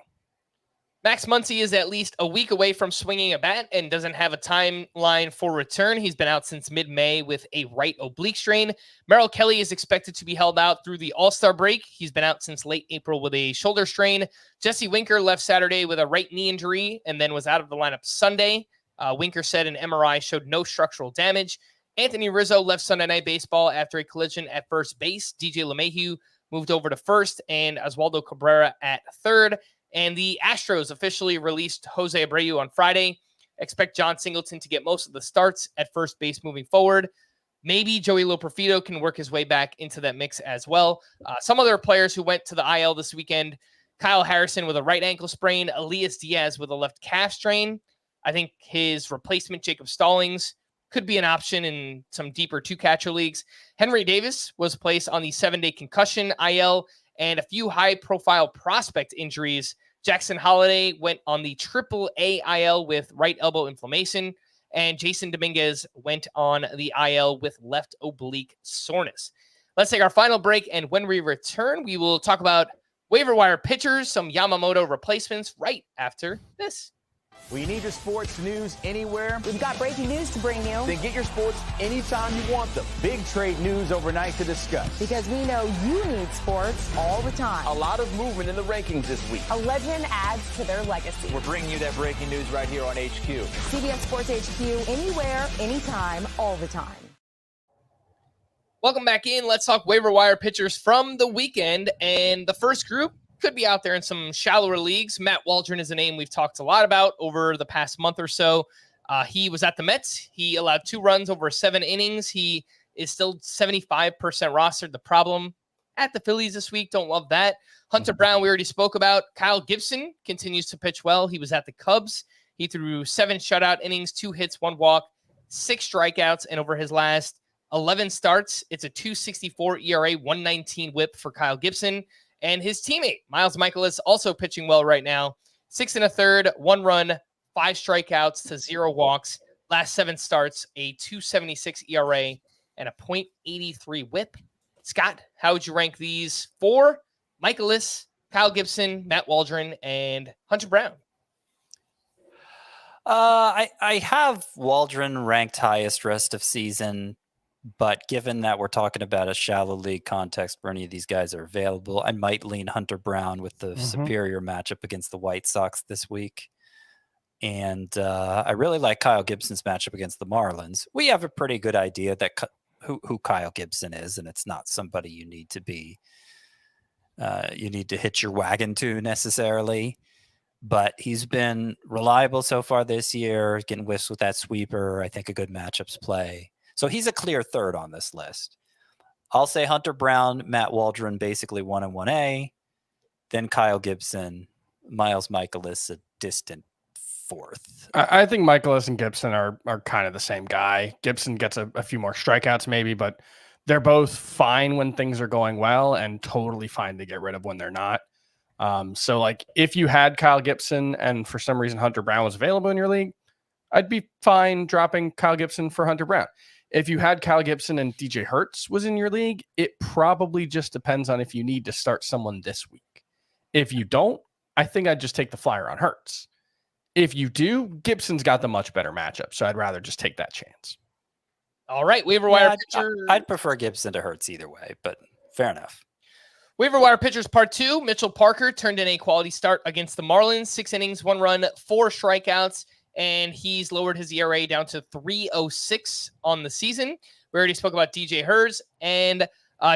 Max Muncy is at least a week away from swinging a bat and doesn't have a timeline for return. He's been out since mid-May with a right oblique strain. Merrill Kelly is expected to be held out through the All-Star break. He's been out since late April with a shoulder strain. Jesse Winker left Saturday with a right knee injury and then was out of the lineup Sunday. Winker said an MRI showed no structural damage. Anthony Rizzo left Sunday Night Baseball after a collision at first base. DJ LeMahieu moved over to first and Oswaldo Cabrera at third. And the Astros officially released Jose Abreu on Friday. Expect John Singleton to get most of the starts at first base moving forward. Maybe Joey Loperfido can work his way back into that mix as well. Some other players who went to the IL this weekend, Kyle Harrison with a right ankle sprain, Elias Diaz with a left calf strain. I think his replacement, Jacob Stallings, could be an option in some deeper 2-catcher leagues. Henry Davis was placed on the 7-day concussion IL, and a few high-profile prospect injuries. Jackson Holliday went on the AAA IL with right elbow inflammation, and Jason Dominguez went on the IL with left oblique soreness. Let's take our final break, and when we return, we will talk about waiver wire pitchers, some Yamamoto replacements right after this. We need your sports news anywhere. We've got breaking news to bring you. Then get your sports anytime you want them. Big trade news overnight to discuss. Because we know you need sports all the time. A lot of movement in the rankings this week. A legend adds to their legacy. We're bringing you that breaking news right here on HQ. CBS Sports HQ, anywhere, anytime, all the time. Welcome back in. Let's talk waiver wire pitchers from the weekend. And the first group could be out there in some shallower leagues. Matt Waldron is a name we've talked a lot about over the past month or so. He was at the Mets. He allowed 2 runs over 7 innings. He is still 75% rostered. The problem at the Phillies this week, don't love that. Hunter Brown, we already spoke about. Kyle Gibson continues to pitch well. He was at the Cubs. He threw 7 shutout innings, 2 hits, 1 walk, 6 strikeouts, and over his last 11 starts, it's a 2.64 ERA, 1.19 WHIP for Kyle Gibson. And his teammate, Miles Michaelis, also pitching well right now. 6 1/3, 1 run, 5 strikeouts to 0 walks. Last 7 starts, a 2.76 ERA and a 0.83 WHIP. Scott, how would you rank these 4? Michaelis, Kyle Gibson, Matt Waldron, and Hunter Brown. I have Waldron ranked highest rest of season, but given that we're talking about a shallow league context where any of these guys are available, I might lean Hunter Brown with the superior matchup against the White Sox this week. And I really like Kyle Gibson's matchup against the Marlins. We have a pretty good idea that who Kyle Gibson is, and it's not somebody you need to be you need to hitch your wagon to necessarily. But he's been reliable so far this year, getting whiffs with that sweeper. I think a good matchups play. So he's a clear third on this list. I'll say Hunter Brown, Matt Waldron, basically 1 and 1A. Then Kyle Gibson, Miles Michaelis, a distant 4th. I think Michaelis and Gibson are kind of the same guy. Gibson gets a few more strikeouts maybe, but they're both fine when things are going well and totally fine to get rid of when they're not. So like if you had Kyle Gibson and for some reason Hunter Brown was available in your league, I'd be fine dropping Kyle Gibson for Hunter Brown. If you had Kyle Gibson and DJ Herz was in your league, it probably just depends on if you need to start someone this week. If you don't, I think I'd just take the flyer on Herz. If you do, Gibson's got the much better matchup, so I'd rather just take that chance. All right, waiver wire pitcher. I'd prefer Gibson to Hertz either way, but fair enough. Waiver wire pitchers part 2. Mitchell Parker turned in a quality start against the Marlins. 6 innings, 1 run, 4 strikeouts, and he's lowered his ERA down to 3.06 on the season. We already spoke about DJ Herz and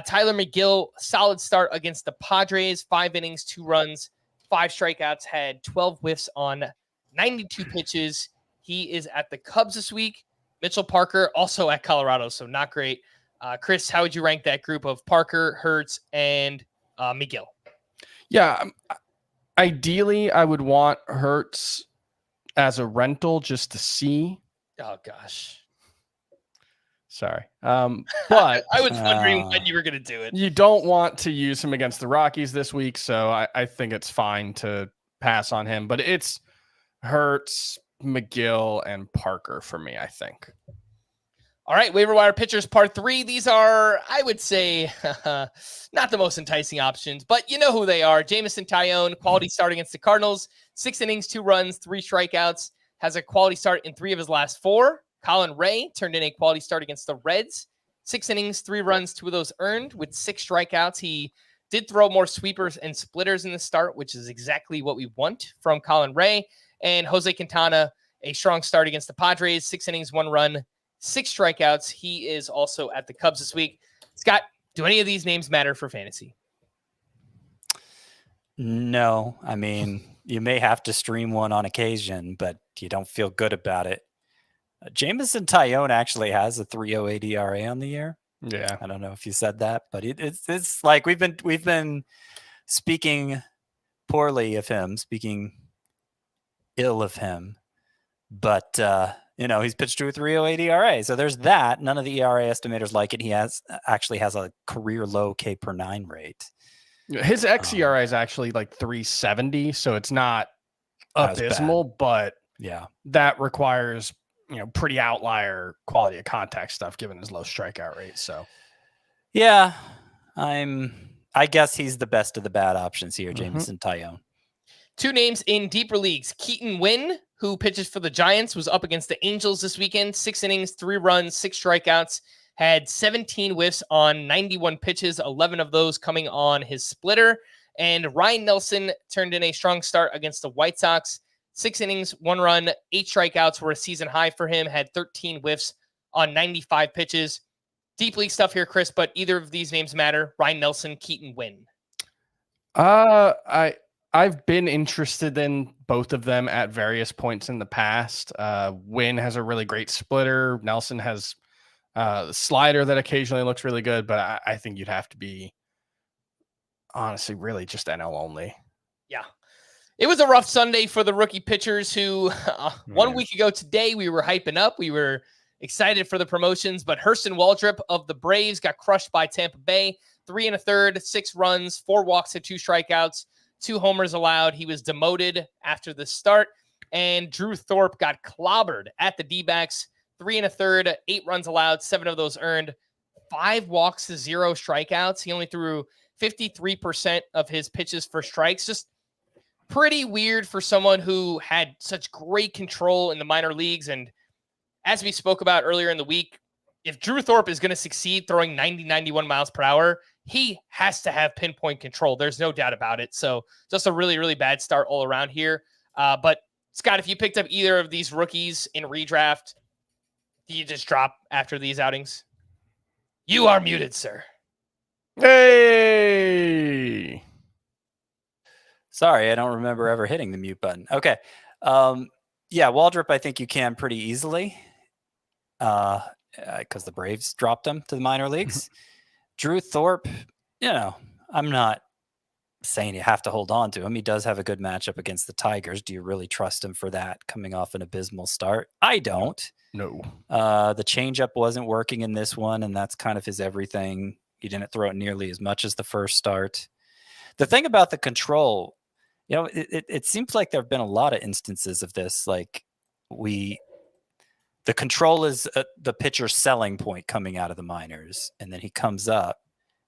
Tyler McGill. Solid start against the Padres. 5 innings, 2 runs, 5 strikeouts. Had 12 whiffs on 92 pitches. He is at the Cubs this week. Mitchell Parker also at Colorado, so not great. Chris, how would you rank that group of Parker, Hertz, and McGill? Yeah, ideally, I would want Hertz as a rental just to see. Oh, gosh. Sorry. But I was wondering when you were going to do it. You don't want to use him against the Rockies this week, so I think it's fine to pass on him. But it's Hertz, McGill, and Parker for me, I think. All right, waiver wire pitchers part 3. These are, I would say, not the most enticing options, but you know who they are. Jameson Taillon, quality start against the Cardinals. 6 innings, 2 runs, 3 strikeouts. Has a quality start in 3 of his last 4. Colin Ray turned in a quality start against the Reds. 6 innings, 3 runs, 2 of those earned with 6 strikeouts. He did throw more sweepers and splitters in the start, which is exactly what we want from Colin Ray. And Jose Quintana, a strong start against the Padres. 6 innings, 1 run, 6 strikeouts. He is also at the Cubs this week. Scott, do any of these names matter for fantasy? No. I mean, you may have to stream one on occasion, but you don't feel good about it. Jameson Taillon actually has a 3.08 ERA on the year. Yeah. I don't know if you said that, but it's like we've been speaking poorly of him, speaking ill of him, but he's pitched to a 3.08 ERA. So there's that. None of the ERA estimators like it. He actually has a career low K per 9 rate. His xERA is actually like 3.70, so it's not abysmal, but yeah, that requires pretty outlier quality of contact stuff given his low strikeout rate. So yeah, I guess he's the best of the bad options here, Jameson Taillon. 2 names in deeper leagues. Keaton Wynn, who pitches for the Giants, was up against the Angels this weekend. 6 innings, 3 runs, 6 strikeouts, had 17 whiffs on 91 pitches, 11 of those coming on his splitter. And Ryan Nelson turned in a strong start against the White Sox. 6 innings, 1 run, 8 strikeouts were a season high for him, had 13 whiffs on 95 pitches. Deep league stuff here, Chris, but either of these names matter. Ryan Nelson, Keaton Wynn. I've been interested in both of them at various points in the past. Wynn has a really great splitter. Nelson has the slider that occasionally looks really good, but I think you'd have to be honestly really just NL only. Yeah. It was a rough Sunday for the rookie pitchers who 1 week ago today we were hyping up. We were excited for the promotions, but Herz and Waldrop of the Braves got crushed by Tampa Bay. 3 1/3, 6 runs, 4 walks and 2 strikeouts, 2 homers allowed. He was demoted after the start. And Drew Thorpe got clobbered at the D-backs. 3 1/3, 8 runs allowed, 7 of those earned, 5 walks to 0 strikeouts. He only threw 53% of his pitches for strikes. Just pretty weird for someone who had such great control in the minor leagues. And as we spoke about earlier in the week, if Drew Thorpe is going to succeed throwing 90, 91 miles per hour, he has to have pinpoint control. There's no doubt about it. So just a really, really bad start all around here. But Scott, if you picked up either of these rookies in redraft, do you just drop after these outings? You are muted, sir. Hey! Sorry, I don't remember ever hitting the mute button. Okay. Yeah, Waldrop, I think you can pretty easily because the Braves dropped him to the minor leagues. Drew Thorpe, I'm not saying you have to hold on to him. He does have a good matchup against the Tigers. Do you really trust him for that coming off an abysmal start? I don't. No. The changeup wasn't working in this one, and that's kind of his everything. He didn't throw it nearly as much as the first start. The thing about the control, it seems like there have been a lot of instances of this. Like the control is the pitcher's selling point coming out of the minors, and then he comes up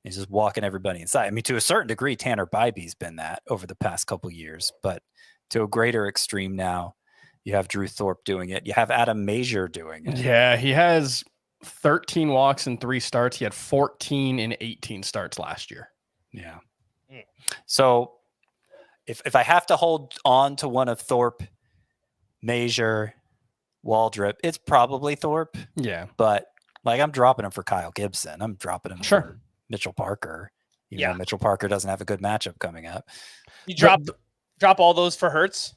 and he's just walking everybody inside. I mean, to a certain degree, Tanner Bybee's been that over the past couple of years, but to a greater extreme now, you have Drew Thorpe doing it. You have Adam Major doing it. Yeah, he has 13 walks in 3 starts. He had 14 in 18 starts last year. Yeah. So if I have to hold on to one of Thorpe, Major, Waldrop, it's probably Thorpe. Yeah. But I'm dropping him for Kyle Gibson. I'm dropping him for Mitchell Parker. Even though Mitchell Parker doesn't have a good matchup coming up. You drop all those for Hertz?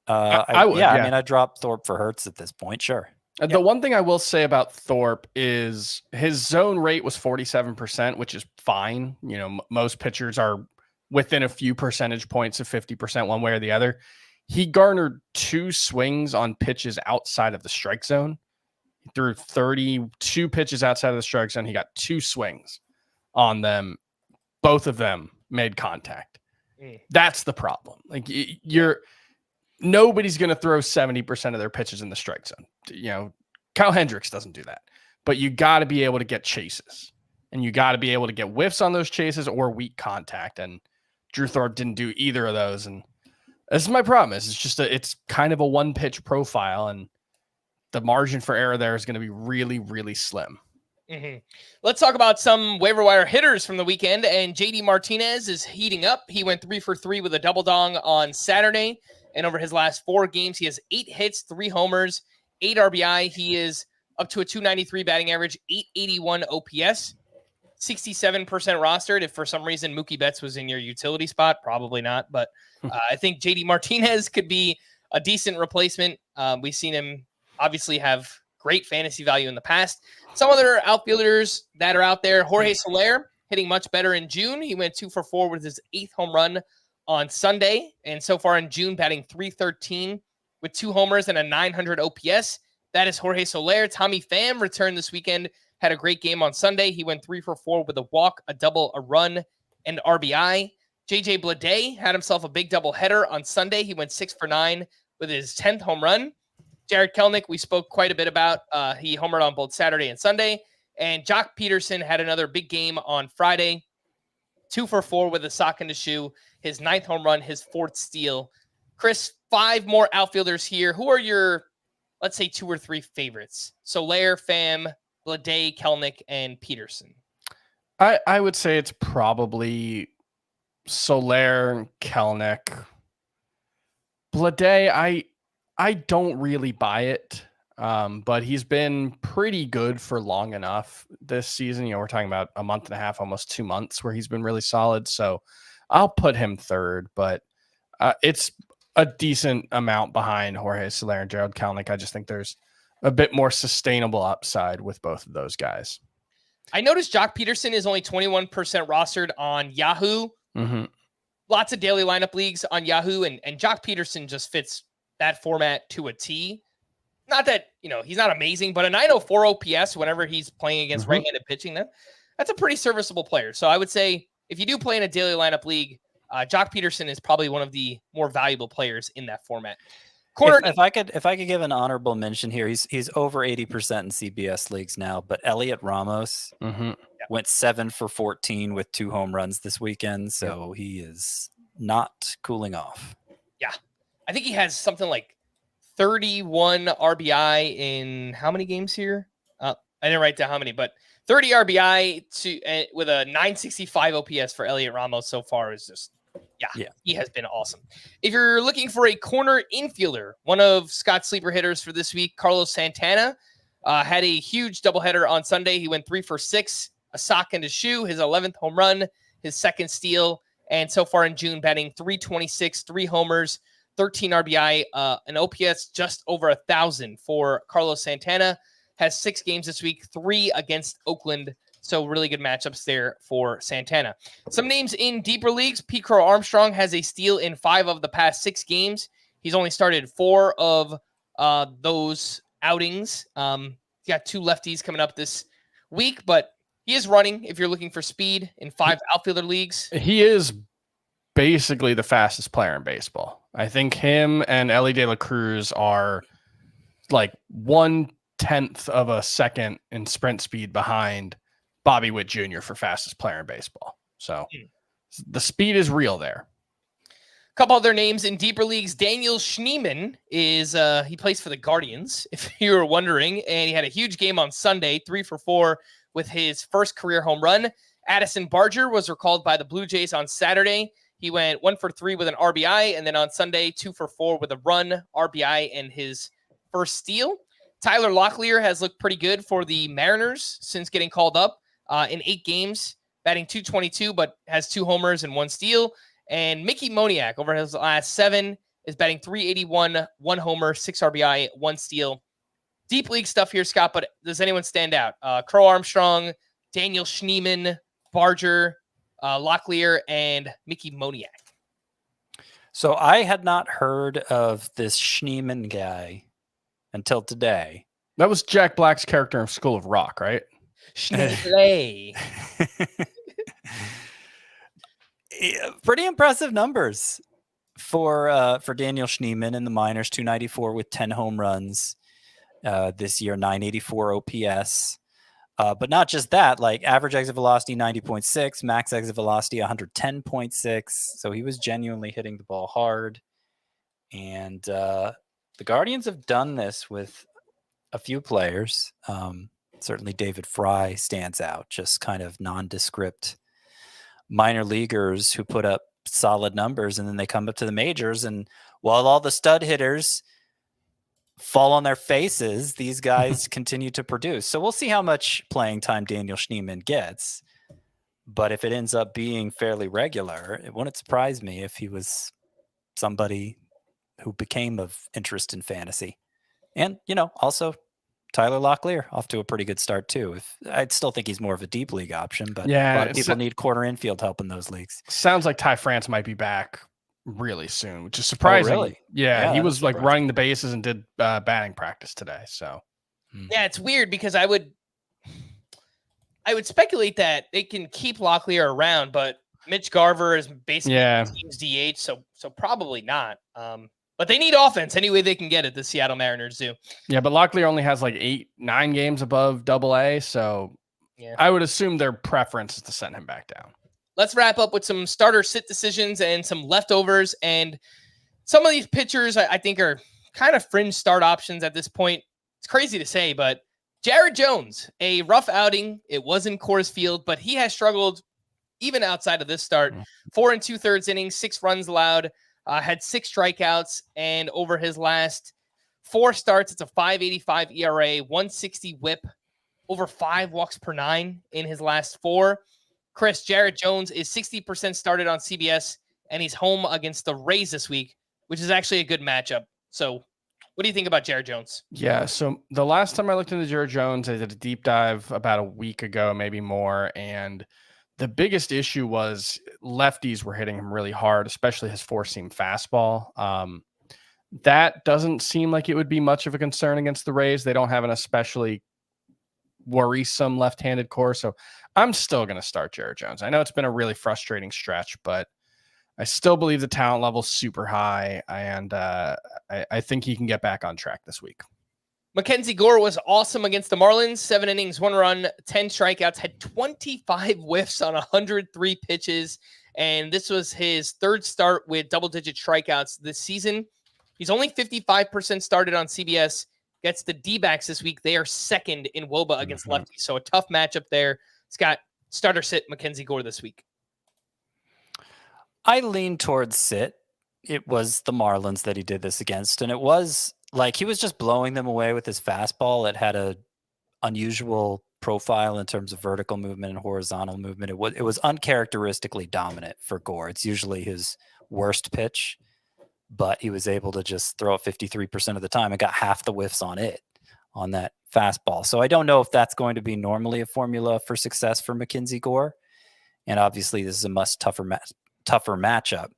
I would. Yeah, I mean, I dropped Thorpe for Hertz at this point. Sure. The one thing I will say about Thorpe is his zone rate was 47%, which is fine. Most pitchers are within a few percentage points of 50% one way or the other. He garnered 2 swings on pitches outside of the strike zone. He threw 32 pitches outside of the strike zone. He got 2 swings on them. Both of them made contact. That's the problem. Nobody's going to throw 70% of their pitches in the strike zone. Kyle Hendricks doesn't do that, but you got to be able to get chases, and you got to be able to get whiffs on those chases or weak contact. And Drew Thorpe didn't do either of those. And this is my problem. It's kind of a 1-pitch profile, and the margin for error there is going to be really, really slim. Mm-hmm. Let's talk about some waiver wire hitters from the weekend. And JD Martinez is heating up. He went 3 for 3 with a double dong on Saturday. And over his last 4 games, he has 8 hits, 3 homers, 8 RBI. He is up to a 293 batting average, 881 OPS, 67% rostered. If for some reason Mookie Betts was in your utility spot, probably not. But I think JD Martinez could be a decent replacement. We've seen him obviously have great fantasy value in the past. Some other outfielders that are out there, Jorge Soler hitting much better in June. He went 2 for 4 with his 8th home run on Sunday, and so far in June, batting .313 with 2 homers and a 900 OPS. That is Jorge Soler. Tommy Pham returned this weekend, had a great game on Sunday. He went 3 for 4 with a walk, a double, a run, and RBI. JJ Bleday had himself a big double header on Sunday. He went 6 for 9 with his 10th home run. Jared Kelenic, we spoke quite a bit about. He homered on both Saturday and Sunday. And Jock Peterson had another big game on Friday. 2 for 4 with a sock in the shoe. His 9th home run, his 4th steal. Chris, 5 more outfielders here. Who are your, let's say, 2 or 3 favorites? Soler, Pham, Bleday, Kelenic, and Peterson. I would say it's probably Soler, Kelenic. Bleday, I don't really buy it, but he's been pretty good for long enough this season. We're talking about a month and a half, almost 2 months where he's been really solid. So I'll put him third, but it's a decent amount behind Jorge Soler and Gerald Kelenic. I just think there's a bit more sustainable upside with both of those guys. I noticed Jock Peterson is only 21% rostered on Yahoo. Mm-hmm. Lots of daily lineup leagues on Yahoo, and Jock Peterson just fits that format to a T. Not that, he's not amazing, but a 904 OPS whenever he's playing against right-handed pitching, that's a pretty serviceable player. So I would say if you do play in a daily lineup league, Jock Peterson is probably one of the more valuable players in that format. If I could give an honorable mention here, he's over 80% in CBS leagues now, but Elliot Ramos went 7 for 14 with 2 home runs this weekend, so he is not cooling off. Yeah, I think he has something like 31 RBI in how many games here? I didn't write down how many, but 30 RBI with a 965 OPS for Elliot Ramos so far is just, he has been awesome. If you're looking for a corner infielder, one of Scott's sleeper hitters for this week, Carlos Santana, had a huge doubleheader on Sunday. He went 3 for 6, a sock and a shoe, his 11th home run, his 2nd steal, and so far in June, batting 326, 3 homers, 13 RBI, an OPS just over 1,000 for Carlos Santana. Has 6 games this week, 3 against Oakland. So really good matchups there for Santana. Some names in deeper leagues. Pete Crow Armstrong has a steal in 5 of the past 6 games. He's only started 4 of those outings. He's got 2 lefties coming up this week, but he is running if you're looking for speed in 5 outfielder leagues. He is basically the fastest player in baseball. I think him and Ellie De La Cruz are like 1/10 of a second in sprint speed behind Bobby Witt Jr. for fastest player in baseball. So the speed is real there. A couple other names in deeper leagues. Daniel Schneemann is he plays for the Guardians, if you were wondering, and he had a huge game on Sunday, 3 for 4 with his first career home run. Addison Barger was recalled by the Blue Jays on Saturday. He went 1 for 3 with an RBI, and then on Sunday, 2 for 4 with a run, RBI, and his first steal. Tyler Locklear has looked pretty good for the Mariners since getting called up in 8 games, batting .222, but has 2 homers and 1 steal. And Mickey Moniak, over his last 7, is batting .381, 1 homer, 6 RBI, 1 steal. Deep league stuff here, Scott, but does anyone stand out? Crow Armstrong, Daniel Schneemann, Barger, Locklear, and Mickey Moniak. So I had not heard of this Schneemann guy until today. That was Jack Black's character in School of Rock, right? Schneemann. Pretty impressive numbers for Daniel Schneemann in the minors. 294 with 10 home runs this year, 984 OPS. But not just that, like average exit velocity 90.6, max exit velocity 110.6. So he was genuinely hitting the ball hard. And the Guardians have done this with a few players. Certainly David Fry stands out, just kind of nondescript minor leaguers who put up solid numbers, and then they come up to the majors. And while all the stud hitters fall on their faces, these guys continue to produce. So we'll see how much playing time Daniel Schneemann gets. But if it ends up being fairly regular, it wouldn't surprise me if he was somebody who became of interest in fantasy. And, also Tyler Locklear off to a pretty good start too. I'd still think he's more of a deep league option, but a lot of people need corner infield help in those leagues. Sounds like Ty France might be back really soon, which is surprising. Oh, really? Yeah, he was like running the bases and did batting practice today. So yeah, it's weird because I would speculate that they can keep Locklear around, but Mitch Garver is basically team's DH, so probably not. But they need offense any way they can get it. The Seattle Mariners do. Yeah, but Locklear only has like 8-9 games above AA, so I would assume their preference is to send him back down. Let's wrap up with some starter sit decisions and some leftovers. And some of these pitchers I think are kind of fringe start options at this point. It's crazy to say, but Jared Jones, a rough outing. It was in Coors Field, but he has struggled even outside of this start. 4 2/3 innings, 6 runs allowed, had 6 strikeouts, and over his last 4 starts, it's a 5.85 ERA, 160 WHIP, over 5 walks per 9 in his last 4. Chris, Jared Jones is 60% started on CBS, and he's home against the Rays this week, which is actually a good matchup. So what do you think about Jared Jones? Yeah, so the last time I looked into Jared Jones, I did a deep dive about a week ago, maybe more, and the biggest issue was lefties were hitting him really hard, especially his four-seam fastball. That doesn't seem like it would be much of a concern against the Rays. They don't have an especially worrisome left-handed core, so I'm still going to start Jared Jones. I know it's been a really frustrating stretch, but I still believe the talent level's super high, and I think he can get back on track this week. Mackenzie Gore was awesome against the Marlins. 7 innings, 1 run, 10 strikeouts, had 25 whiffs on 103 pitches, and this was his third start with double-digit strikeouts this season. He's only 55% started on CBS. Gets the D-backs this week. They are second in WOBA against lefties, so a tough matchup there. Scott, starter sit Mackenzie Gore this week. I lean towards sit. It was the Marlins that he did this against, and it was like he was just blowing them away with his fastball. It had a unusual profile in terms of vertical movement and horizontal movement. It was uncharacteristically dominant for Gore. It's usually his worst pitch, but he was able to just throw it 53% of the time and got half the whiffs on that fastball. So I don't know if that's going to be normally a formula for success for Mackenzie Gore. And obviously this is a tougher matchup.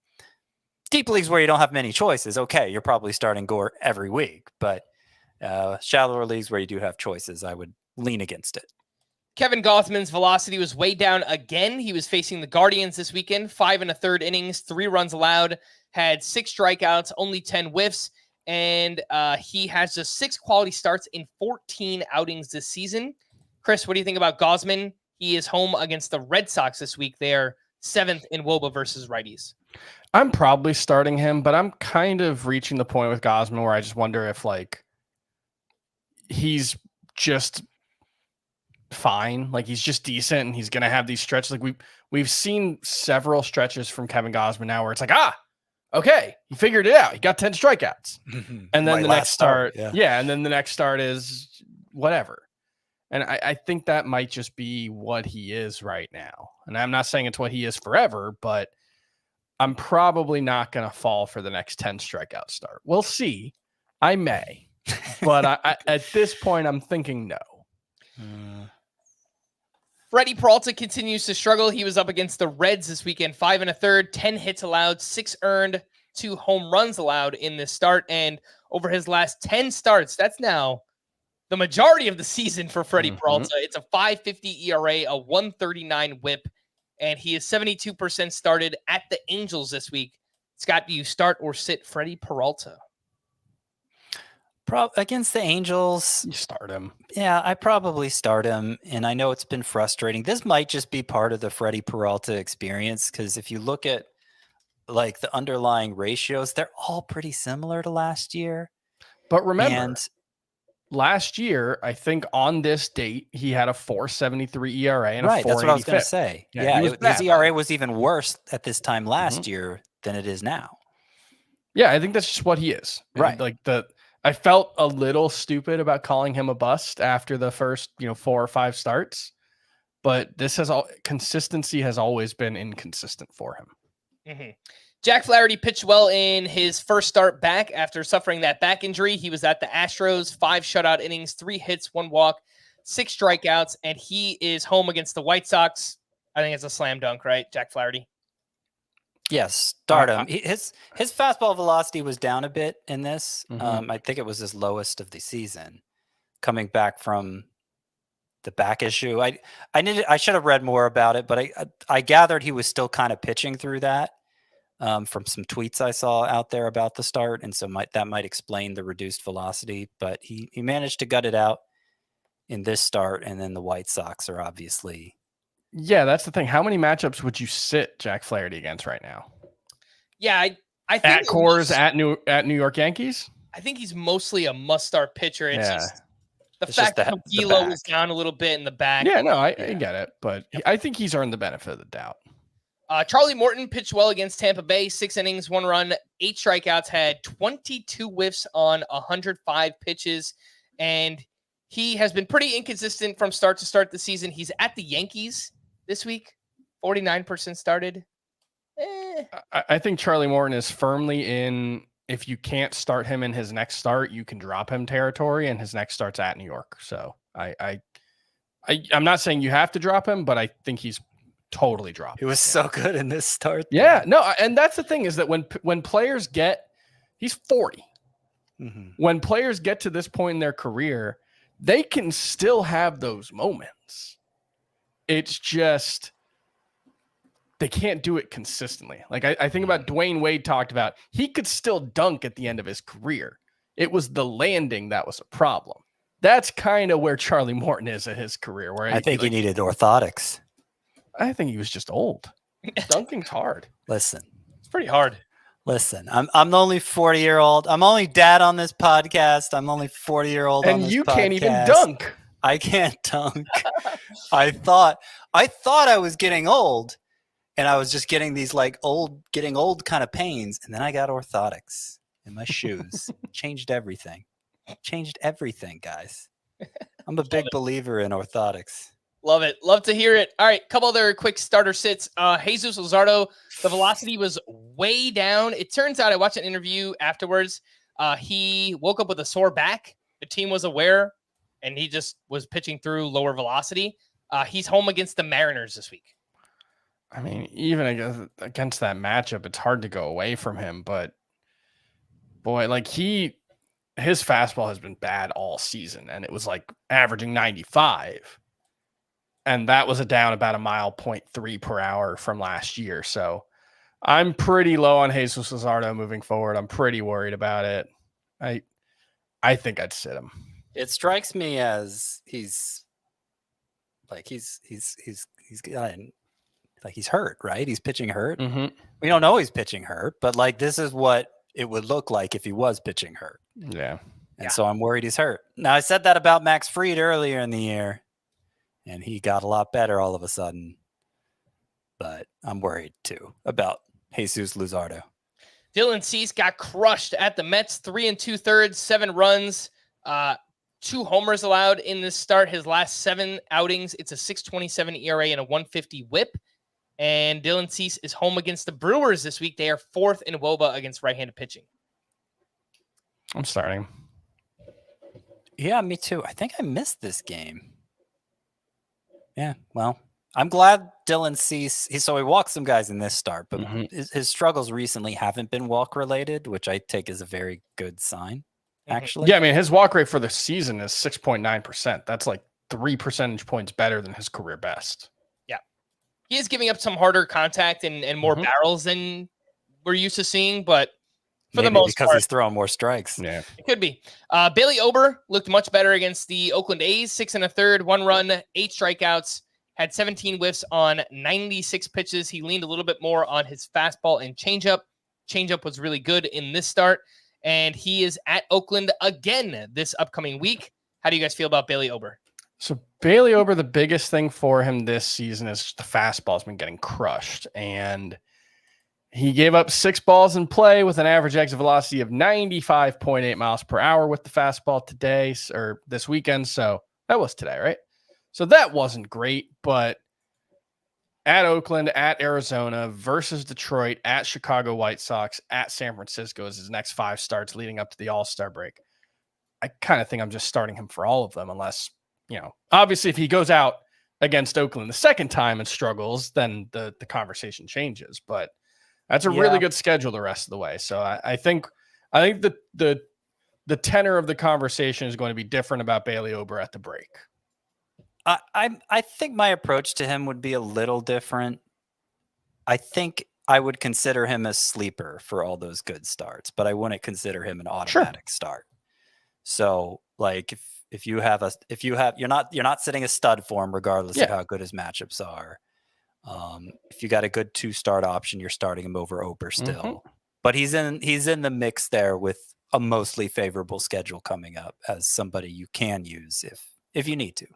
Deep leagues where you don't have many choices, okay, you're probably starting Gore every week, but shallower leagues where you do have choices, I would lean against it. Kevin Gothman's velocity was way down again. He was facing the Guardians this weekend, 5 1/3 innings, 3 runs allowed, had 6 strikeouts, only 10 whiffs, and he has just 6 quality starts in 14 outings this season. Chris, what do you think about Gosman? He is home against the Red Sox this week. They are 7th in WOBA versus righties. I'm probably starting him, but I'm kind of reaching the point with Gosman where I just wonder if he's just fine, he's just decent, and he's going to have these stretches. We've seen several stretches from Kevin Gosman now where it's okay, he figured it out. He got 10 strikeouts, and then the next start, and then the next start is whatever. And I think that might just be what he is right now. And I'm not saying it's what he is forever, but I'm probably not going to fall for the next 10 strikeout start. We'll see. I may, but I at this point, I'm thinking no. Freddie Peralta continues to struggle. He was up against the Reds this weekend, 5 1/3, 10 hits allowed, 6 earned, 2 home runs allowed in this start. And over his last 10 starts, that's now the majority of the season for Freddie Peralta. It's a 5.50 ERA, a 1.39 whip, and he is 72% started at the Angels this week. Scott, do you start or sit Freddie Peralta? Against the Angels, You start him. Yeah, I probably start him, and I know it's been frustrating. This might just be part of the Freddie Peralta experience, because if you look at the underlying ratios, they're all pretty similar to last year. But remember, last year, I think on this date, he had a 4.73 ERA and a 4.85. That's what I was going to say. His ERA was even worse at this time last year than it is now. Yeah, I think that's just what he is. Right. I felt a little stupid about calling him a bust after the first, 4 or 5 starts, but consistency has always been inconsistent for him. Jack Flaherty pitched well in his first start back after suffering that back injury. He was at the Astros, 5 shutout innings, 3 hits, 1 walk, 6 strikeouts, and he is home against the White Sox. I think it's a slam dunk, right, Jack Flaherty? Yes, start him. His fastball velocity was down a bit in this. I think it was his lowest of the season, coming back from the back issue. I should have read more about it, but I gathered he was still kind of pitching through that from some tweets I saw out there about the start, and so that might explain the reduced velocity. But he managed to gut it out in this start, and then the White Sox are obviously. Yeah, that's the thing. How many matchups would you sit Jack Flaherty against right now? Yeah, I think at Coors, at New York Yankees. I think he's mostly a must-start pitcher. It's just the It's fact just that Velo is down a little bit in the back. Yeah, no, I get it, but I think he's earned the benefit of the doubt. Charlie Morton pitched well against Tampa Bay, 6 innings, 1 run, 8 strikeouts, had 22 whiffs on 105 pitches, and he has been pretty inconsistent from start to start this season. He's at the Yankees this week. 49% started. I think Charlie Morton is firmly in, if you can't start him in his next start, you can drop him territory, and his next start's at New York. So I'm not saying you have to drop him, but I think he's totally dropped. He was so good in this start. Yeah, no, and that's the thing is that when players get, he's 40. Mm-hmm. When players get to this point in their career, they can still have those moments. It's just they can't do it consistently. Like I think about Dwayne Wade talked about, he could still dunk at the end of his career. It was the landing that was a problem. That's kind of where Charlie Morton is in his career. Where I think he needed orthotics. I think he was just old. Dunking's hard. Listen, It's pretty hard. listen. I'm the only 40-year-old. I'm only dad on this podcast. I'm only 40-year-old on And this you podcast. can't even dunk. I can't dunk. I thought I was getting old, and I was just getting these getting old kind of pains, and then I got orthotics in my shoes. Changed everything, guys. I'm a big believer in orthotics. Love it. Love to hear it. All right, couple other quick starter sits. Jesus Luzardo, the velocity was way down. It turns out I watched an interview afterwards. He woke up with a sore back. The team was aware, and he just was pitching through lower velocity. He's home against the Mariners this week. I mean, even against that matchup, it's hard to go away from him. But boy, like his fastball has been bad all season, and it was like averaging 95. And that was down about 1.3 per hour from last year. So I'm pretty low on Jesus Luzardo moving forward. I'm pretty worried about it. I think I'd sit him. It strikes me as he's hurt, right? He's pitching hurt. Mm-hmm. We don't know he's pitching hurt, but like this is what it would look like if he was pitching hurt. Yeah. And so I'm worried he's hurt. Now I said that about Max Fried earlier in the year, and he got a lot better all of a sudden. But I'm worried too about Jesus Luzardo. Dylan Cease got crushed at the Mets, 3 2/3, 7 runs, 2 homers allowed in this start. His last 7 outings, it's a 6.27 ERA and a 150 WHIP. And Dylan Cease is home against the Brewers this week. They are 4th in WOBA against right-handed pitching. I'm starting. Yeah, me too. I think I missed this game. Yeah, well, I'm glad Dylan Cease. So he walked some guys in this start, but his struggles recently haven't been walk related, which I take as a very good sign. Actually, Yeah, I mean, his walk rate for the season is 6.9%. That's like 3 percentage points better than his career best. Yeah. He is giving up some harder contact and more barrels than we're used to seeing, but for the most because part, he's throwing more strikes. Yeah. it could be. Bailey Ober looked much better against the Oakland A's, 6 1/3, 1 run, 8 strikeouts, had 17 whiffs on 96 pitches. He leaned a little bit more on his fastball and changeup. Changeup was really good in this start, and he is at Oakland again this upcoming week. How do you guys feel about Bailey Ober? So Bailey Ober, the biggest thing for him this season is the fastball's been getting crushed, and he gave up 6 balls in play with an average exit velocity of 95.8 miles per hour with the fastball today or this weekend. So that was today, right? So that wasn't great, but at Oakland, at Arizona versus Detroit, at Chicago White Sox, at San Francisco is his next 5 starts leading up to the All-Star break. I kind of think I'm just starting him for all of them unless, obviously if he goes out against Oakland the second time and struggles, then the conversation changes. But that's a really good schedule the rest of the way. So I think the tenor of the conversation is going to be different about Bailey Ober at the break. I think my approach to him would be a little different. I think I would consider him a sleeper for all those good starts, but I wouldn't consider him an automatic start. So like if you're not sitting a stud for him regardless of how good his matchups are. If you got a good 2-start option, you're starting him over Ober still. But he's in the mix there with a mostly favorable schedule coming up as somebody you can use if you need to.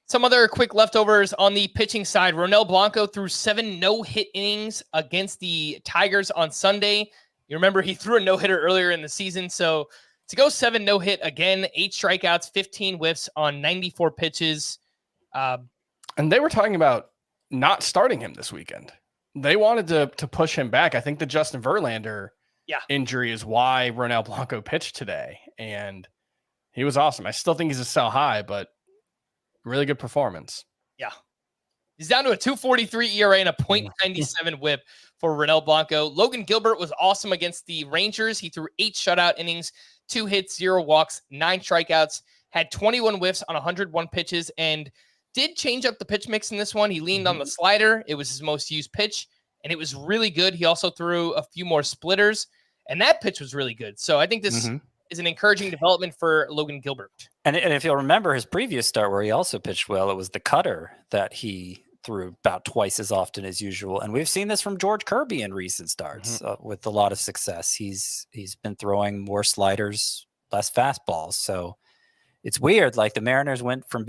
Some other quick leftovers on the pitching side. Ronel Blanco threw 7 no-hit innings against the Tigers on Sunday. You remember he threw a no-hitter earlier in the season. So to go 7 no-hit again, 8 strikeouts, 15 whiffs on 94 pitches. And they were talking about not starting him this weekend. They wanted to push him back. I think the Justin Verlander injury is why Ronel Blanco pitched today, and he was awesome. I still think he's a sell high, but really good performance. Yeah. He's down to a 2.43 ERA and a .97 whip for Ronel Blanco. Logan Gilbert was awesome against the Rangers. He threw 8 shutout innings, 2 hits, 0 walks, 9 strikeouts, had 21 whiffs on 101 pitches, and did change up the pitch mix in this one. He leaned on the slider. It was his most used pitch, and it was really good. He also threw a few more splitters, and that pitch was really good. So I think this is an encouraging development for Logan Gilbert. And if you'll remember his previous start where he also pitched well, it was the cutter that he threw about twice as often as usual. And we've seen this from George Kirby in recent starts with a lot of success. He's been throwing more sliders, less fastballs. So it's weird. Like the Mariners went from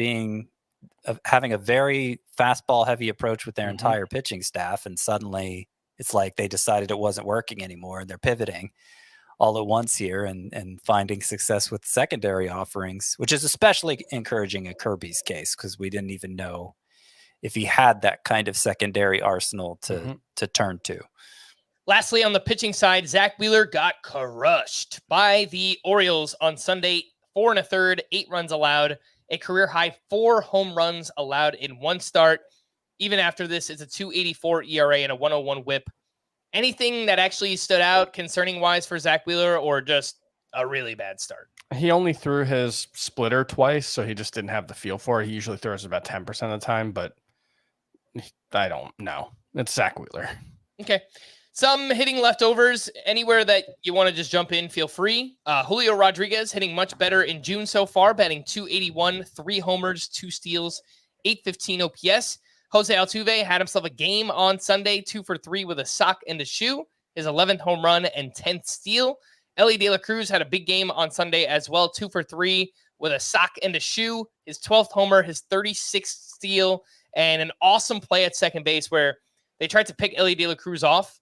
having a very fastball heavy approach with their entire pitching staff, and suddenly it's like they decided it wasn't working anymore, and they're pivoting all at once here and finding success with secondary offerings, which is especially encouraging in Kirby's case, because we didn't even know if he had that kind of secondary arsenal to turn to. Lastly, on the pitching side, Zach Wheeler got crushed by the Orioles on Sunday. 4 1/3, 8 runs allowed, a career high 4 home runs allowed in one start. Even after this, it's a 2.84 ERA and a 101 whip. Anything that actually stood out concerning wise for Zach Wheeler, or just a really bad start? He only threw his splitter twice, so he just didn't have the feel for it. He usually throws about 10% of the time, but I don't know. It's Zach Wheeler. Okay. Some hitting leftovers. Anywhere that you want to just jump in, feel free. Julio Rodriguez hitting much better in June so far, batting 281, 3 homers, 2 steals, 815 OPS. Jose Altuve had himself a game on Sunday, 2 for 3 with a sock and a shoe, his 11th home run and 10th steal. Ellie De La Cruz had a big game on Sunday as well, 2 for 3 with a sock and a shoe, his 12th homer, his 36th steal, and an awesome play at second base where they tried to pick Ellie De La Cruz off,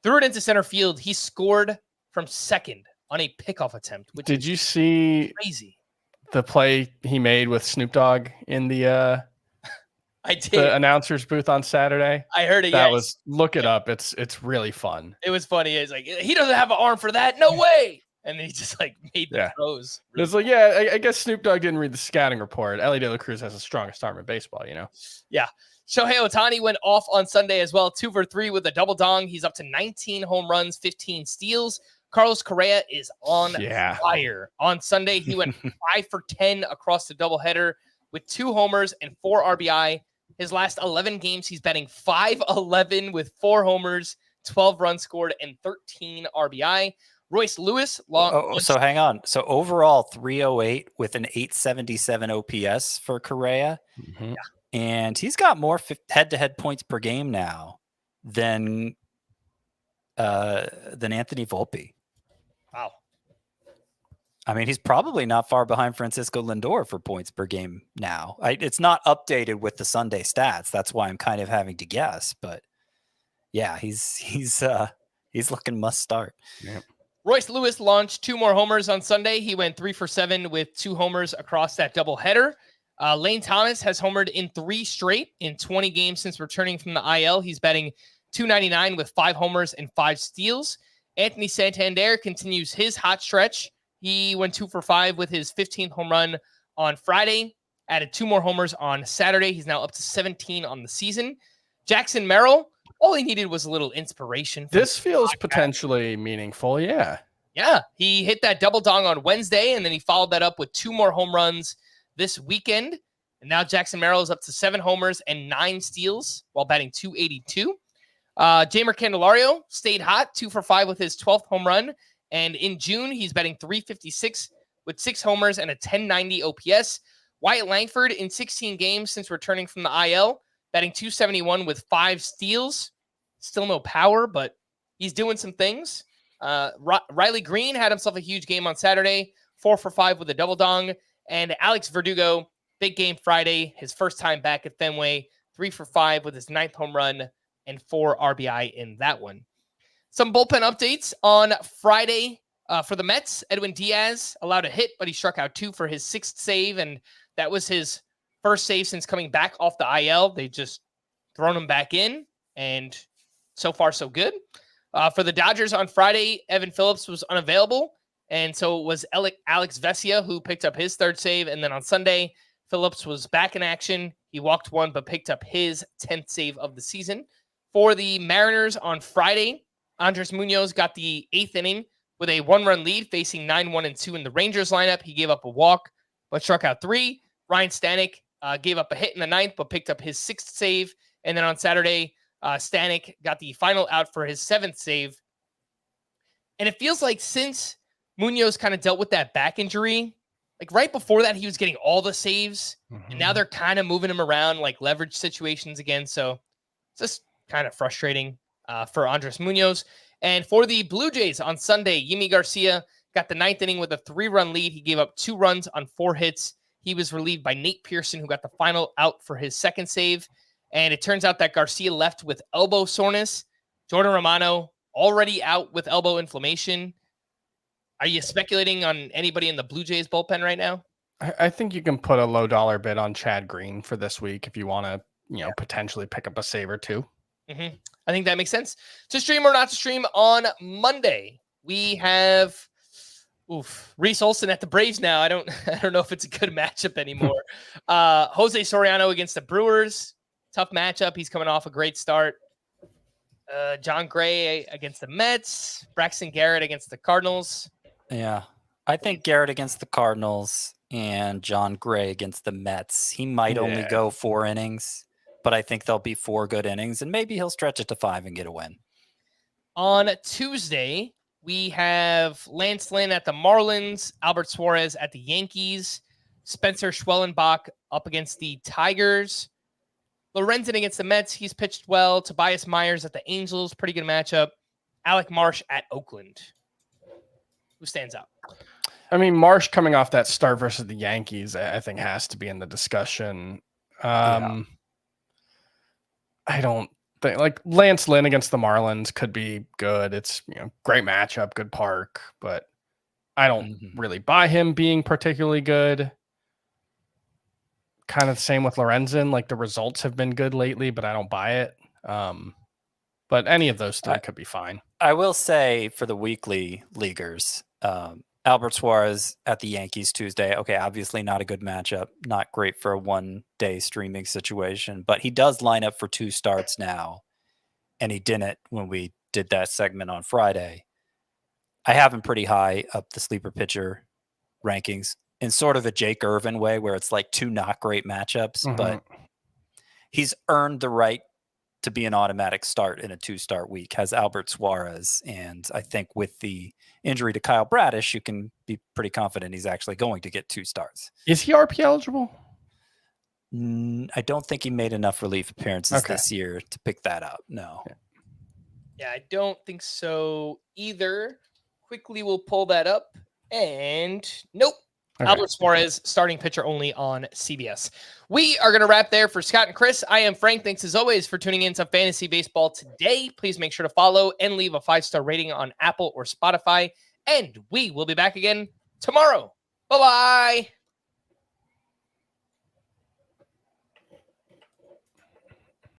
threw it into center field. He scored from second on a pickoff attempt. Which Did you see crazy the play he made with Snoop Dogg in the I did. The announcer's booth on Saturday? I heard it. That was, look it up. It's really fun. It was funny. It's like, he doesn't have an arm for that. No way. And he just like made the throws. Really it's like, I guess Snoop Dogg didn't read the scouting report. Ellie De La Cruz has the strongest arm in baseball, you know? Yeah. Shohei Ohtani went off on Sunday as well, 2 for 3 with a double dong. He's up to 19 home runs, 15 steals. Carlos Correa is on fire. On Sunday, he went 5 for 10 across the doubleheader with 2 homers and 4 RBI. His last 11 games, he's batting .511 with 4 homers, 12 runs scored, and 13 RBI. Royce Lewis. So hang on. So overall, 308 with an 877 OPS for Correa. Yeah. And he's got more head-to-head points per game now than Anthony Volpe. Wow. I mean, he's probably not far behind Francisco Lindor for points per game now. It's not updated with the Sunday stats. That's why I'm kind of having to guess. But yeah, he's looking must start. Yep. Royce Lewis launched 2 more homers on Sunday. He went 3 for 7 with 2 homers across that doubleheader. Lane Thomas has homered in 3 straight in 20 games since returning from the IL. He's batting .299 with 5 homers and 5 steals. Anthony Santander continues his hot stretch. He went 2 for 5 with his 15th home run on Friday, added 2 more homers on Saturday. He's now up to 17 on the season. Jackson Merrill, all he needed was a little inspiration. This feels potentially meaningful, yeah. Yeah, he hit that double dong on Wednesday, and then he followed that up with 2 more home runs this weekend. And now Jackson Merrill is up to 7 homers and 9 steals while batting .282. Jeimer Candelario stayed hot, 2 for 5 with his 12th home run. And in June, he's batting .356 with 6 homers and a 1090 OPS. Wyatt Langford in 16 games since returning from the IL, batting .271 with 5 steals. Still no power, but he's doing some things. Riley Green had himself a huge game on Saturday, 4 for 5 with a double dong. And Alex Verdugo, big game Friday, his first time back at Fenway, 3 for 5 with his 9th home run and 4 RBI in that one. Some bullpen updates on Friday for the Mets. Edwin Diaz allowed a hit, but he struck out 2 for his 6th save, and that was his first save since coming back off the IL. They just thrown him back in, and so far so good. For the Dodgers on Friday, Evan Phillips was unavailable, and so it was Alex Vesia who picked up his third save. And then on Sunday, Phillips was back in action. He walked one, but picked up his 10th save of the season. For the Mariners on Friday, Andres Munoz got the 8th inning with a 1-run lead, facing 9-1-2 in the Rangers lineup. He gave up a walk, but struck out 3. Ryan Stanek gave up a hit in the 9th, but picked up his 6th save. And then on Saturday, Stanek got the final out for his 7th save. And it feels like since Munoz kind of dealt with that back injury, like right before that, he was getting all the saves. And now they're kind of moving him around like leverage situations again. So it's just kind of frustrating for Andres Munoz. And for the Blue Jays on Sunday, Yimi Garcia got the 9th inning with a 3-run lead. He gave up 2 runs on 4 hits. He was relieved by Nate Pearson, who got the final out for his 2nd save. And it turns out that Garcia left with elbow soreness. Jordan Romano already out with elbow inflammation. Are you speculating on anybody in the Blue Jays bullpen right now? I think you can put a low dollar bid on Chad Green for this week if you want to, potentially pick up a save or 2. I think that makes sense. To stream or not to stream on Monday, we have Reese Olson at the Braves now. I don't know if it's a good matchup anymore. Jose Soriano against the Brewers. Tough matchup. He's coming off a great start. John Gray against the Mets. Braxton Garrett against the Cardinals. Yeah. I think Garrett against the Cardinals and John Gray against the Mets. He might only go 4 innings, but I think there'll be 4 good innings, and maybe he'll stretch it to 5 and get a win. On Tuesday, we have Lance Lynn at the Marlins, Albert Suarez at the Yankees, Spencer Schwellenbach up against the Tigers, Lorenzen against the Mets. He's pitched well. Tobias Myers at the Angels. Pretty good matchup. Alec Marsh at Oakland. Who stands out? I mean, Marsh coming off that start versus the Yankees, I think has to be in the discussion. I don't think like Lance Lynn against the Marlins could be good. It's great matchup, good park, but I don't really buy him being particularly good. Kind of the same with Lorenzen. Like the results have been good lately, but I don't buy it. But any of those 3 could be fine. I will say for the weekly leaguers, Albert Suarez at the Yankees Tuesday. Okay, obviously not a good matchup. Not great for a 1-day streaming situation, but he does line up for 2 starts now, and he didn't when we did that segment on Friday. I have him pretty high up the sleeper pitcher rankings in sort of a Jake Irvin way where it's like 2 not great matchups, but he's earned the right to be an automatic start in a 2-start week, has Albert Suarez. And I think with the injury to Kyle Bradish, you can be pretty confident he's actually going to get 2 starts. Is he RP eligible? I don't think he made enough relief appearances this year to pick that up. No. Yeah, I don't think so either. Quickly, we'll pull that up. And nope. Okay. Albert Suarez, starting pitcher only on CBS. We are going to wrap there for Scott and Chris. I am Frank. Thanks as always for tuning in to Fantasy Baseball today. Please make sure to follow and leave a 5-star rating on Apple or Spotify. And we will be back again tomorrow. Bye-bye.